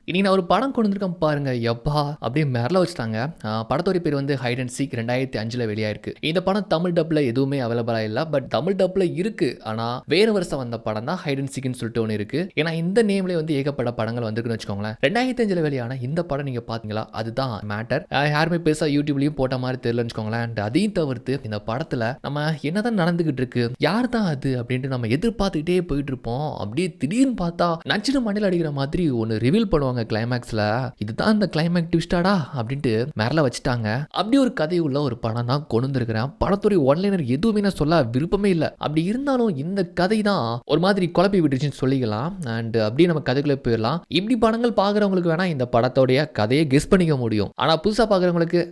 இன்னைக்கு நான் ஒரு படம் கொண்டு வந்திருக்கேன் பாருங்க. யப்பா! அப்படியே மிரள வச்சுட்டாங்க. படத்தோட பேர் வந்து ஹைட் அண்ட் சீக் 2005ல வெளியாயிருக்கு. இந்த படம் தமிழ் டப்ல எதுவுமே அவைலபிளா இல்ல. பட் தமிழ் டப்ல இருக்கு. ஆனா வேற வருஷம் வந்த படம் தான் ஹைட் அண்ட் சீக்னு சொல்லிட்டு ஒண்ணு இருக்கு. ஏன்னா இந்த நேம்லயே வந்து ஏகப்பட்ட படங்கள் வந்திருக்குன்னு வச்சுக்கோங்களேன். 2005ல வெளியான இந்த படம் நீங்க பாத்தீங்களா? அதுதான் மேட்டர். யாருமே பெருசா யூடியூப்லயும் போட்ட மாதிரி தெரியலன்னு வச்சுக்கோங்களேன். அண்ட் அதையும் தவிர்த்து இந்த படத்துல நம்ம என்னதான் நடந்துகிட்டு இருக்கு, யார் தான் அது அப்படின்ட்டு நம்ம எதிர்பார்த்துக்கிட்டே போயிட்டு இருப்போம். அப்படியே திடீர்னு பார்த்தா நச்சுன்னு மண்ணில் அடிக்கிற மாதிரி ஒன்று ரிவீல் பண்ணுவாங்க கிளைமேக்ஸ்ல. இதுதான் இந்த கிளைமேக்ஸ் ட்விஸ்டாடா அப்படின்ட்டு மிரள வச்சுட்டாங்க. அப்படி ஒரு கதை உள்ள ஒரு படம் தான் கொண்டு வந்திருக்கிறேன். படத்துடைய ஒன்லைனர் எதுவுமே நான் சொல்ல விருப்பமே இல்லை. அப்படி இருந்தாலும் இந்த கதை தான் ஒரு மாதிரி குழப்பி விட்டுருச்சுன்னு சொல்லிக்கலாம். அண்ட் அப்படியே நம்ம கதைக்குள்ள போயிடலாம். இப்படி படங்கள் பார்க்குறவங்களுக்கு வேணா இந்த படத்தோடைய கதையை கெஸ் பண்ணிக்க முடியும். ஆனா புதுசா பார்க்குறவங்களுக்கு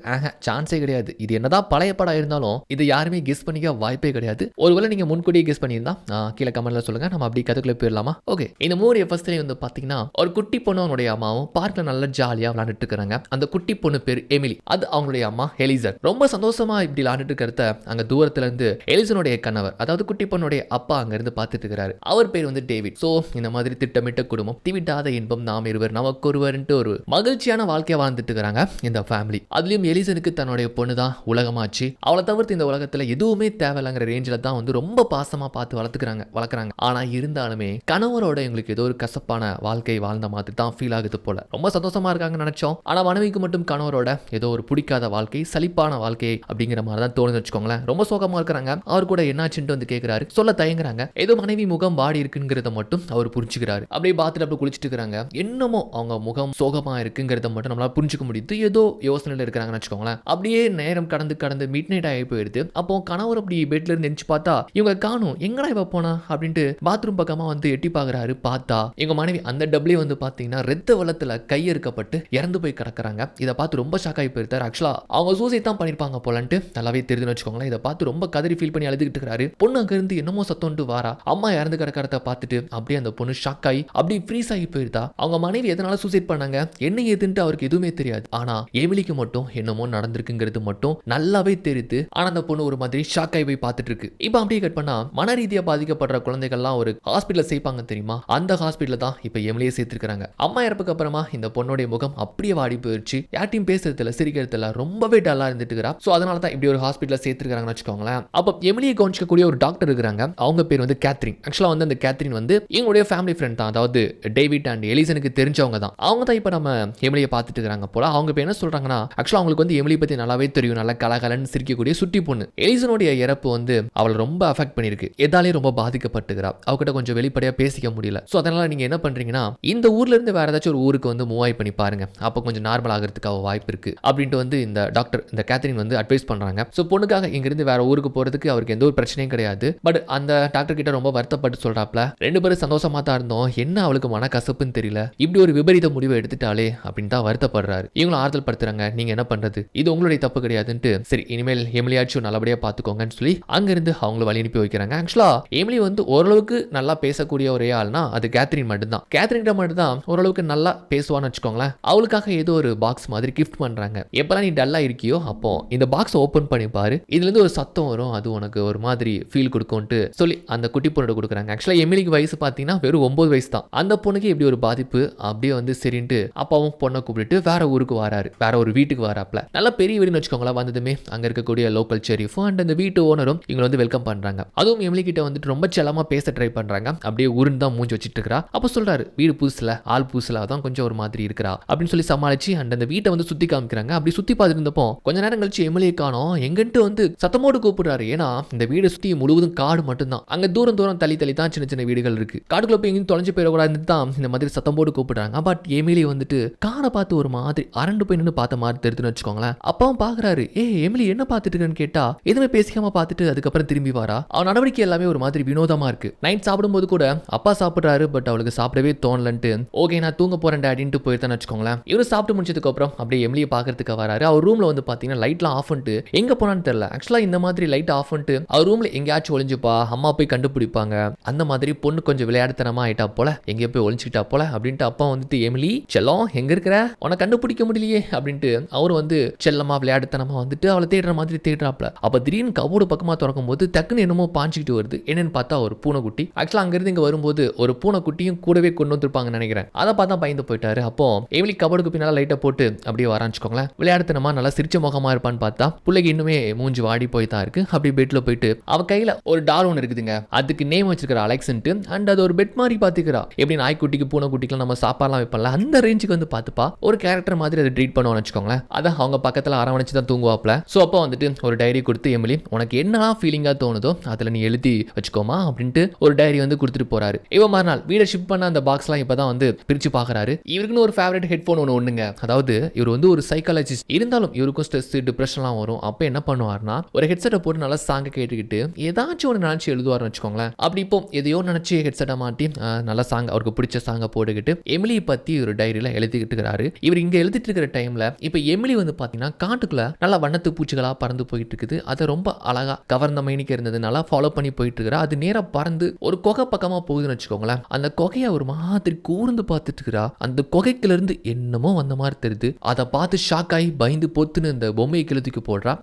சான்ஸே கிடையாது. இது என்னதான் பழைய படம் இருந்தாலும் இது யாருமே கெஸ் பண்ணிக்க வாய்ப்பே கிடையாது. ஒருவேளை நீங்க முன்கூட்டியே கெஸ் பண்ணியிருந்தா கீழே கமெண்ட்ல சொல்லுங்க. நம்ம அப்படி கதைக்குள்ள போயிடலாமா? ஓகே. இந்த மூவி ஃபர்ஸ்ட்ல வந்து பாத்தீங்கன்னா ஒரு குட்டி பொண்ணு அவனுடைய அம்மாவும் பார்க்ல நல்லா ஜாலியா விளையாண்டுட்டு இருக்காங்க. அந்த குட்டி பொண்ணு பேர் எமிலி. அது அவங்களுடைய அம்மா எலிசர். ரொம்ப சந்தோஷமா இப்படி விளையாண்டுட்டு இருக்கிறத அங்க தூரத்துல இருந்து எலிசனுடைய கணவர், அதாவது குட்டி பொண்ணுடைய அப்பா அங்க இருந்து பார்த்துட்டு இருக்காரு. அவர் பேர் வந்து டேவிட். சோ இந்த மாதிரி திட்டமிட்ட குடும்பம், திவிட்டாத இன்பம் நாம் இருவர் நமக்கொருவர்ன்ட்டு ஒரு மகிழ்ச்சியான வாழ்க்கையை வாழ்ந்துட்டு இருக்காங்க இந்த ஃபேமிலி. அதுலயும் எலிசனுக்கு தன்னுடைய பொண்ணு தான் உலகமாச்சு. அவளை தவிர்த்து இந்த உலகத்துல எதுவுமே தேவையில்லைங்கிற ரேஞ்சில தான் வந்து ரொம்ப பாசமா பார்த்து வளர்க்குறாங்க. ஆனா இருந்தாலுமே கணவரோட எங்களுக்கு ஏதோ ஒரு கசப்பான வாழ்க்கை வாழ்ந்த மாதிரி தான் ஃபீல் ஆகுது போல. ரொம்ப சந்தோஷமா இருக்காங்கன்னு நினைச்சோம். ஆனா மனைவிக்கு மட்டும் கணவரோட ஏதோ ஒரு பிடிக்காத வாழ்க்கை, சலிப்பான வாழ்க்கை அப்படிங்கிற மாதிரி தான் தோணுது வச்சுக்கோங்களேன். ரொம்ப சோகமா இருக்கிறாங்க. அவர் கூட என்னாச்சுன்னு வந்து கேட்கிறாரு. சொல்ல தயங்குறாங்க. ஏதோ மனைவி முகம் வாடி இருக்குங்கிறத மட்டும் அவர் புரிஞ்சுக்கிறாரு. அப்படியே பாத்துல அப்படி குளிச்சுட்டு இருக்காங்க. என்னமோ அவங்க முகம் சோகமா இருக்குங்கிறத மட்டும் நம்மளால புரிஞ்சுக்க முடியுது. ஏதோ யோசனையில இருக்கிறாங்கன்னு வச்சுக்கோங்களேன். அப்படியே நேரம் கடந்து மிட் நைட் ஆகி போயிடுது. அப்போ கணவர் அப்படி பெட்ல இருந்து எந்திரிச்சு பார்த்தா இவங்க காணும். எங்கடா இவ போனா அப்படின்ட்டு பாத்ரூம் பக்கமா வந்து எட்டி பாக்குறாரு. பார்த்தா எங்க மனைவி அந்த டப்ளே வந்து பாத்தீங்கன்னா ரத்த வெள்ளத்துல கையறுக்கப்பட்டு இறந்து போய் கிடக்குறாங்க. இதை பார்த்து ரொம்ப ஷாக் ஆகி போயிருந்தாரு. ஆக்சுவலா அவங்க சூசைட் தான் பண்ணிருப்பாங்க போலன்ட்டு நல்லாவே தெரியுதுன்னு வச்சுக்கோங்களேன். இதை பார்த்து ரொம்ப கதறி ஃபீல் பண்ணி அழுதுகிட்டு இருக்காரு. பொண்ணு அங்க இருந்து என்னமோ சத்தம்ட்டு வாரா. அம்மா இறந்து கிடக்கிறத பார்த்துட்டு அப்படியே அந்த பொண்ணு ஷாக் ஆகி அப்படி ஃப்ரீஸ் ஆகி போயிருந்தா. அவங்க மனைவி எதனால சூசைட் பண்ணாங்க, என்ன ஏதுன்ட்டு அவருக்கு எதுவுமே தெரியாது. ஆனா எமிலிக்கு மட்டும் என்னமோ நடந்திருக்குங்கிறது மட்டும் நல்லாவே தெரியுது. ஆனா அந்த பொண்ணு ஒரு மாதிரி ஷாக் ஆகி போய் பார்த்துட்டு இருக்கு. இப்போ அப்படியே கட் பண்ணா மன ரீதியா பாதிக்கப்படுற குழந்தைகள்லாம் ஒரு ஹாஸ்பிட்டல் சேர்ப்பாங்க தெரியுமா, அந்த ஹாஸ்பிட்டல் தான் இப்போ எமிலியை சேர்த்திருக்காங்க. அம்மா இறப்புக்கு அப்புறமா இந்த பொண்ணுடைய முகம் அப்படியே வாடி போயிடுச்சு. யார்ட்டையும் பேசுறதுல சிரிக்கிறதுல ரொம்பவே டல்லா இருந்துட்டு இருக்கா. சோ அதனால தான் இப்படி ஒரு ஹாஸ்பிட்டல்ல சேர்த்திருக்காங்கன்னு வச்சுக்கோங்களேன். அப்போ எமிலியை கவனிக்கக்கூடிய ஒரு டாக்டர் இருக்காங்க. அவங்க பேர் வந்து கேத்ரின். ஆக்சுவலா வந்து அந்த கேத்ரின் வந்து எங்களுடைய ஃபேமிலி ஃப்ரெண்ட் தான். அதாவது டேவிட் அண்ட் எலிசனுக்கு தெரிஞ்சவங்க தான். அவங்க தான் இப்போ நம்ம எமிலியை பார்த்துட்டு இருக்காங்க போல. அவங்க இப்போ என்ன சொல்றாங்கன்னா, ஆக்சுவலா அவங்களுக்கு வந்து எமிலி பத்தி நல்லாவே தெரியும். நல்ல கலகலன்னு சிரிக்கக்கூடிய சுட்டி பொண்ணு. எலிசனுடைய இறப்பு வந்து அவளை ரொம்ப அஃபெக்ட் பண்ணிருக்கு. எதாலே ரொம்ப பாதிக்கப்பட்டுக்கிறா. அவகிட்ட கொஞ்சம் வெளிப்படையா பேசிக்க முடியல. சோ அதனால நீங்க என்ன பண்றீங்கன்னா, இந்த ஊர்ல இருந்து வேற ஏதாச்சும் ஒரு ஊருக்கு வந்து மூவ் பண்ணி பாருங்க. அப்போ கொஞ்சம் நார்மல் ஆகிறதுக்கு வாய்ப்பு இருக்கு அப்படின்ட்டு வந்து இந்த டாக்டர், இந்த கேத்ரின் வந்து அட்வைஸ் பண்றாங்க. சோ பொண்ணுக்காக இங்க இருந்து வேற ஊருக்கு போறதுக்கு அவருக்கு எந்த ஒரு பிரச்சனையும் கிடையாது. பட் அந்த டாக்டர் கிட்ட ரொம்ப வருத்தப்பட்டு சொல்றாப்ல, ரெண்டு பேரும் சந்தோஷமா தான் இருந்தோம், என்ன அவளுக்கு மன கசப்புன்னு தெரியல, இப்படி ஒரு விபரீத முடிவை எடுத்துட்டாலே அப்படின்னு தான் வருத்தப்படுறாரு. இவங்களும் ஆறுதல் படுத்துறாங்க. நீங்க என்ன பண்றது, இது உங்களுடைய தப்பு கிடையாதுன்ட்டு, சரி இனிமேல் எமிலியாச்சும் நல்லபடியா பாத்துக்கோங்கன்னு சொல்லி அங்கிருந்து அவங்களை வழி அனுப்பி வைக்கிறாங்க. ஆக்சுவலா எமிலி வந்து ஓரளவுக்கு நல்லா பேசக்கூடிய ஒரே ஆள்னா அது கேத்ரின் மட்டும்தான். கேத்ரின் மட்டும் தான் ஓரளவுக்கு நல்லா பேசுவான்னு வச்சுக்கோங்களேன். அவளுக்காக ஏதோ ஒரு பாக்ஸ் மாதிரி கிஃப்ட் பண்றாங்க. எப்பெல்லாம் நீ டல்லா இருக்கியோ அப்போ இந்த பாக்ஸ் ஓபன் பண்ணி பாரு, இதுல இருந்து ஒரு சத்தம் வரும், அது உனக்கு ஒரு மாதிரி ஃபீல் கொடுக்கும்ட்டு சொல்லி அந்த குட்டி பொண்ணு கொடுக்குறாங்க. ஆக்சுவலா எமிலிக்கு வயசு பாத்தீங்கன்னா வெறும் 9 வயசு தான். அந்த பொண்ணுக்கு எப்படி ஒரு பாதிப்பு அப்படியே வந்து சரின்ட்டு அப்பாவும் பொண்ணை கூப்பிட்டு வேற ஊருக்கு வராரு, வேற ஒரு வீட்டுக்கு வராப்ல. நல்ல பெரிய வீடுன்னு வச்சுக்கோங்களேன். வந்ததுமே அங்க இருக்கக்கூடிய லோக்கல் செரிஃபும் அண்ட் அந்த வீட்டு ஓனரும் இவங்க வந்து வெல்கம் பண்றாங்க. அதுவும் எமிலி கிட்ட வந்துட்டு ரொம்ப செல்லமா பேச ட்ரை பண்றாங்க. அப்படியே ஊருன்னு தான் மூஞ்சி வச்சுட்டு இருக்கா. அப்ப சொல்றாரு, வீடு புதுசுல ஆள் புதுசுல தான் கொஞ்சம் ஒரு மாதிரி இருக்கிறா அப்படின்னு சொல்லி சமாளிச்சு அந்த வீட்டை வந்து சுத்தி காமிக்கிறாங்க. அப்படி சுத்தி பார்த்துட்டு இருந்தப்போ கொஞ்ச நேரம் கழிச்சு எமிலியை காணோம். எங்கிட்டு வந்து சத்தமோடு கூப்பிடுறாரு. ஏன்னா இந்த வீடு சுத்தி முழுவதும் காடு மட்டும்தான். அங்க தூரம் தள்ளி தான் சின்ன சின்ன வீடுகள் இருக்கு. காடுக்குள்ள போய் எங்கேயும் தொலைஞ்சு போயிடக்கூடாதுன்னு தான் இந்த மாதிரி சத்தம் போட்டு கூப்பிடுறாங்க. பட் எமிலி வந்துட்டு காடை பார்த்து ஒரு மாதிரி அரண்டு போய் நின்று பார்த்த மாதிரி தெரிஞ்சுன்னு வச்சுக்கோங்களேன். அப்பாவும் பாக்குறாரு, எமிலி என்ன பார்த்துட்டு இருக்கேன்னு கேட்டா எதுவுமே பேசிக்காம பார்த்துட்டு அதுக்கப்புறம் திரும்பி வாரா. அவன் நடவடிக்கை எல்லாமே ஒரு மாதிரி வினோதமா இருக்கு. நைட் சாப்பிடும்போது கூட அப்பா சாப்பிடுறாரு, பட் அவளுக்கு சாப்பிடவே தோணலன்ட்டு ஓகே நான் தூங்க போறேன் டாடின்ட்டு போயிருந்தான்னு வச்சுக்கோங்களேன். இவரு சாப்பிட்டு முடிச்சதுக்கு அப்புறம் அப்படியே எமிலியை பார்க்கறதுக்கு வராரு. அவர் ரூம்ல வந்து பாத்தீங்கன்னா லைட்லாம் ஆஃப் பண்ணிட்டு எங்க போனான்னு தெரியல. ஆக்சுவலா இந்த மாதிரி லைட் ஆஃப் பண்ணிட்டு அவர் ரூம்ல எங்கேயாச்சும் ஒளிஞ்சுப்பா, அம்மா போய் கண்டுபிடிப்பாங்க, அந்த மாதிரி பொண்ணு கொஞ்சம் விளையாடுத்தனமா ஆயிட்டா போல, எங்கேயோ போய் ஒளிஞ்சுக்கிட்டா போல அப்படின்ட்டு அப்பா வந்துட்டு எமிலி செல்லம் எங்க இருக்கிற, உன்னை கண்டுபிடிக்க முடியலையே அப்படின்ட்டு அவர் வந்து செல்லமா விளையாடுத்தனமா வந்துட்டு அவளை தேடுற மாதிரி தேடுறாப்ல. அப்ப திடீர்னு கபோர்டு பக்கமா திறக்கும் போது டக்குன்னு என்னமோ பாஞ்சிக்கிட்டு வருது. என்னன்னு பார்த்தா ஒரு பூனைக்குட்டி. ஆக்சுவலா அங்கிருந்து இங்க வரும்போது ஒரு பூனைக்குட்டியும் கூடவே கொண்டு வந்திருப்பாங்க நினைக்கிறேன். அதை பார்த்தா தான் பயந்து போயிட்டாரு. அப்போ எமிலி கபோர்டுக்கு பின்னால லைட்டை போட்டு அப்படியே வரான்னு விளையாடுத்தனமா நல்லா சிரிச்ச முகமா இருப்பான்னு பார்த்தா பிள்ளைக்கு இன்னுமே மூஞ்சி வாடி போய் தான் இருக்கு. அப்படி பெட்ல போயிட்டு அவ கையில ஒரு டால் ஒன்று இருக்குதுங்க, அதுக்கு நேம் வச்சிருக்கிற அலெக்ஸ்ன்ட்டு. அண்ட் அது ஒரு பெட் மாதிரி பாத்துக்கிறா. எப்படி நாய்க்குட்டிக்கு பூனைக்குட்டிக்கு நம்ம சாப்பாடுலாம் வைப்பல அந்த ரேஞ்சுக்கு வந்து பார்த்துப்பா ஒரு கேரக்டர் மாதிரி அதை ட்ரீட் பண்ணுவோம்னு வச்சுக்கோங்களேன். அதை அவங்க பக்கத்தில் அரவணைச்சு தான் தூங்குவாப்ல. ஸோ அப்போ வந்துட்டு ஒரு டைரி கொடுத்து எமிலி உனக்கு என்னலாம் ஃபீலிங்காக தோணுதோ அதில் நீ எழுதி வச்சுக்கோமா அப்படின்ட்டு ஒரு டைரி வந்து கொடுத்துட்டு போறாரு. இவன் மறுநாள் வீடை ஷிஃப்ட் பண்ண அந்த பாக்ஸ்லாம் இப்போ தான் வந்து பிரித்து பார்க்குறாரு. இவருக்குன்னு ஒரு ஃபேவரட் ஹெட்ஃபோன் ஒன்றுங்க. அதாவது இவர் வந்து ஒரு சைக்காலஜிஸ்ட், இருந்தாலும் இவருக்கும் ஸ்ட்ரெஸ் டிப்ரெஷன்லாம் வரும். அப்போ என்ன பண்ணுவார்னா ஒரு ஹெட்செட்டை போட்டு நல்லா சாங்கை கேட்டுக்கிட்டு ஏதாச்சும் ஒன்று நினச்சி எழுதுவார்னு வச்சுக்கோங்களேன். அப்படி இப்போ எதையோ நினச்சி ஹெட்செட்டை மாட்டி நல்ல சாங் அவருக்கு பிடிச்ச சாங்கை போட்டுக்கிட்டு எமிலியை பற்றி ஒரு டைரியில் எழுதிக்கிட்டு இருக்கிறாரு. இவர் இங்கே எழுதிட்டு இருக்கிற டைமில் இப்போ எமிலி வந்து பார்த்தீங்கன்னா காட்டுக்குள்ள நல்லா வண்ணத்து பூச்சிகளாக பறந்து போயிட்டு இருக்குது. அதை ரொம்ப அழகா கவர்ந்த மைனிக்கு இருந்ததுனால ஃபாலோ பண்ணி போயிட்டு இருக்கிறா. அது நேராக பறந்து ஒரு குகை பக்கமாக போகுதுன்னு வச்சுக்கோங்களேன். அந்த குகையை ஒரு மாதிரி கூர்ந்து பார்த்துட்டு இருக்கிறா. அந்த குகைக்குள்ள இருந்து என்னமோ வந்த மாதிரி தெரியுது. அதை பார்த்து ஷாக் ஆகி பயந்து பொத்துன்னு இந்த பொம்மையை கிழத்துக்கு போடுறா.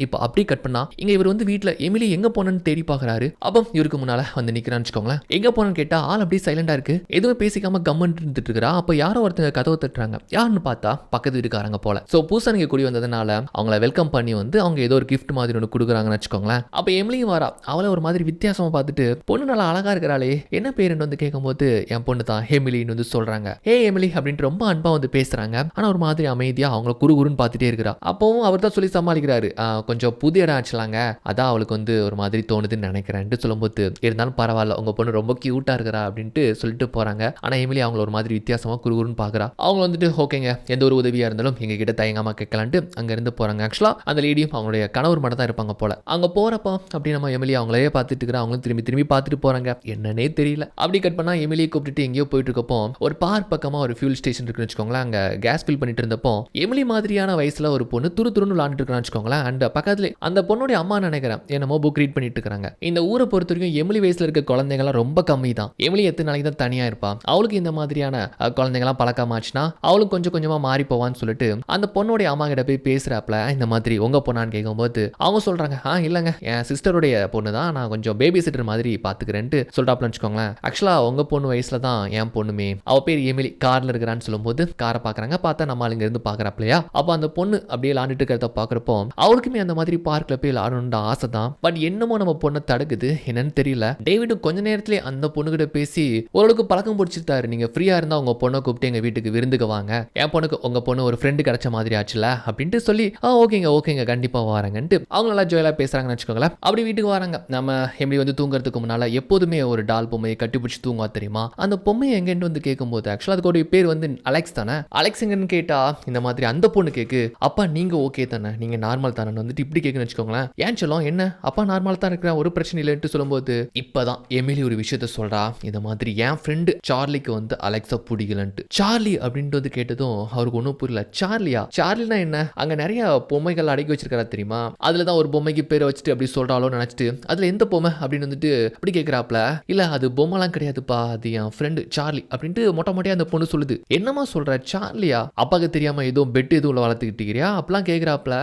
இப்போ அப்படி கட் பண்ணா இங்க இவர் வந்து வீட்டில் எமிலி எங்க போனன்னு தேடி பார்க்குறாரு. அப்போ இவருக்கு முன்னால வந்து நிற்கிறான்னு வச்சுக்கோங்களேன். எங்க போனன்னு கேட்டா ஆள் அப்படியே சைலண்டா இருக்கு, எதுவுமே பேசிக்காம கம்மன் இருந்துட்டு இருக்கிறா. அப்போ யாரோ ஒருத்தங்க கதவை தட்டுறாங்க. யாருன்னு பார்த்தா பக்கத்து வீட்டுக்காரங்க போல. ஸோ பூசணிங்க கூடி வந்ததுனால அவங்கள வெல்கம் பண்ணி வந்து அவங்க ஏதோ ஒரு கிஃப்ட் மாதிரி ஒன்று கொடுக்குறாங்கன்னு வச்சுக்கோங்களேன். அப்போ எமிலியும் வரா. அவளை ஒரு மாதிரி வித்தியாசமா பார்த்துட்டு பொண்ணு நல்லா அழகா இருக்கிறாளே என்ன பேருன்னு வந்து கேட்கும்போது என் பொண்ணு தான் எமிலின்னு வந்து சொல்றாங்க. ஹே எமிலி அப்படின்ட்டு ரொம்ப அன்பா வந்து பேசுறாங்க. ஆனா ஒரு மாதிரி அமைதியா அவங்கள குறுகுறுன்னு பார்த்துட்டே இருக்கிறா. அப்பவும் அவர் தான் சொல்லி சமாளிக்கிறாரு, கொஞ்சம் புதிய இடம் ஆச்சுலாங்க, அதான் அவளுக்கு வந்து ஒரு மாதிரி தோணுதுன்னு நினைக்கிறேன்ட்டு சொல்லும்போது இருந்தாலும் பரவாயில்ல உங்க பொண்ணு ரொம்ப கியூட்டா இருக்கிறா அப்படின்ட்டு சொல்லிட்டு போறாங்க. ஆனா எமிலி அவங்கள ஒரு மாதிரி வித்தியாசமா குறுகுறுன்னு பாக்குறா. அவங்க வந்துட்டு ஓகேங்க எந்த ஒரு உதவியா இருந்தாலும் எங்க கிட்ட தயங்காம கேட்கலான்ட்டு அங்க இருந்து போறாங்க. ஆக்சுவலா அந்த லேடியும் அவங்களுடைய கணவர் மட்டும் தான் இருப்பாங்க போல. அங்க போறப்போ அப்படி நம்ம எமிலி அவங்களே பார்த்துட்டு இருக்கிறா. அவங்களும் திரும்பி திரும்பி பார்த்துட்டு போறாங்க. என்னன்னே தெரியல. அப்படி கட் பண்ணா எமிலியை கூப்பிட்டு எங்கேயோ போயிட்டு இருக்கப்போ ஒரு பார்க் பக்கமா ஒரு ஃபியூல் ஸ்டேஷன் இருக்குன்னு வச்சுக்கோங்களேன். அங்க கேஸ் ஃபில் பண்ணிட்டு இருந்தப்போ எமிலி மாதிரியான வயசுல ஒரு பொண்ணு துரு துருன்னு விளாண்டுட்டு இருக்கான்னு வச்சுக்கோங்களேன். அண்ட் பக்கத்துல அந்த பொண்ணுடைய அம்மா நினைக்கிறேன் என்னமோ புக் ரீட் பண்ணிட்டு இருக்காங்க. இந்த ஊரை பொறுத்த வரைக்கும் எமிலி வயசுல இருக்க குழந்தைங்கலாம் ரொம்ப கம்மி தான். எமிலி எத்தனை நாளைக்கு தான் தனியா இருப்பா. அவளுக்கு இந்த மாதிரியான குழந்தைங்கலாம் பழக்கமாச்சுன்னா அவளுக்கு கொஞ்சம் கொஞ்சமா மாறி போவான்னு சொல்லிட்டு அந்த பொண்ணுடைய அம்மா கிட்ட போய் பேசுறாப்ல. இந்த மாதிரி உங்க பொண்ணான்னு கேட்கும்போது அவங்க சொல்றாங்க இல்லங்க என் சிஸ்டருடைய பொண்ணு தான், நான் கொஞ்சம் பேபி சிட்டர் மாதிரி பாத்துக்கிறேன்ட்டு சொல்றாப்லன்னு வச்சுக்கோங்களேன். ஆக்சுவலா உங்க பொண்ணு வயசுல தான் என் பொண்ணுமே, அவ பேர் எமிலி, கார்ல இருக்கிறான்னு சொல்லும்போது காரை பாக்குறாங்க. பார்த்தா நம்ம இங்க இருந்து பாக்குறாப்லையா. அப்ப அந்த பொண்ணு அப்படியே விளாண்டுட்டு இருக்கிறத பாக்குறப்போ அவளுக்குமே அந்த மாதிரி பார்க்ல போய் விளாடணும்னு ஆசை தான். பட் என்னமோ நம்ம பொண்ணை தடுக்குது, என்னன்னு தெரியல. டேவிடும் கொஞ்ச நேரத்திலே அந்த பொண்ணுகிட்ட பேசி ஓரளவுக்கு பழக்கம் பிடிச்சிருந்தாரு. நீங்க ஃப்ரீயா இருந்தா உங்க பொண்ணை கூப்பிட்டு எங்க வீட்டுக்கு விருந்துக்கு வாங்க, என் பொண்ணுக்கு உங்க பொண்ணு ஒரு ஃப்ரெண்டு கிடைச்ச மாதிரி ஆச்சுல அப்படின்ட்டு சொல்லி ஓகேங்க ஓகேங்க கண்டிப்பா வராங்கன்ட்டு அவங்க நல்லா ஜோயலா பேசுறாங்கன்னு வச்சுக்கோங்களேன். அப்படி வீட்டுக்கு வராங்க. நம்ம எப்படி வந்து தூங்குறதுக்கு முன்னால எப்போதுமே ஒரு டால் பொம்மையை கட்டிப்பிடிச்சு தூங்குவா தெரியுமா. அந்த பொம்மையை எங்கன்னு வந்து கேட்கும்போது ஆக்சுவலா அதுக்கு பேர் வந்து அலெக்ஸ் தானே. அலெக்ஸ் எங்கன்னு கேட்டா இந்த மாதிரி அந்த பொண்ணு கேக்கு அப்பா நீங்க ஓகே தானே, நீங்க நார்மல் தானே வந்துட்டு இப்படி கேக்குன்னு வச்சுக்கோங்களேன். ஏன் சொல்லும் என்ன அப்பா நார்மல் தான் இருக்கிற ஒரு பிரச்சனை இல்லைன்ட்டு சொல்லும்போது இப்பதான் எமிலி ஒரு விஷயத்த சொல்றா. இந்த மாதிரி என் ஃப்ரெண்டு சார்லிக்கு வந்து அலெக்ஸா பிடிக்கலன்ட்டு. சார்லி அப்படின்ட்டு வந்து கேட்டதும் அவருக்கு ஒன்றும் புரியல. சார்லியா, சார்லினா என்ன, அங்க நிறைய பொம்மைகள் அடக்கி வச்சிருக்காரா தெரியுமா, அதுலதான் ஒரு பொம்மைக்கு பேரை வச்சுட்டு அப்படி சொல்றாளோ நினைச்சிட்டு அதுல எந்த பொம்மை அப்படின்னு வந்துட்டு அப்படி கேட்கிறாப்ல. இல்ல அது பொம்மைலாம் கிடையாதுப்பா, அது என் ஃப்ரெண்டு சார்லி அப்படின்ட்டு மொட்டை மொட்டையா அந்த பொண்ணு சொல்லுது. என்னமா சொல்ற சார்லியா, அப்பாக்கு தெரியாம ஏதோ பெட் எதுவும் வளர்த்துக்கிட்டியா அப்பெல்லாம் கேட்கிறாப்ல.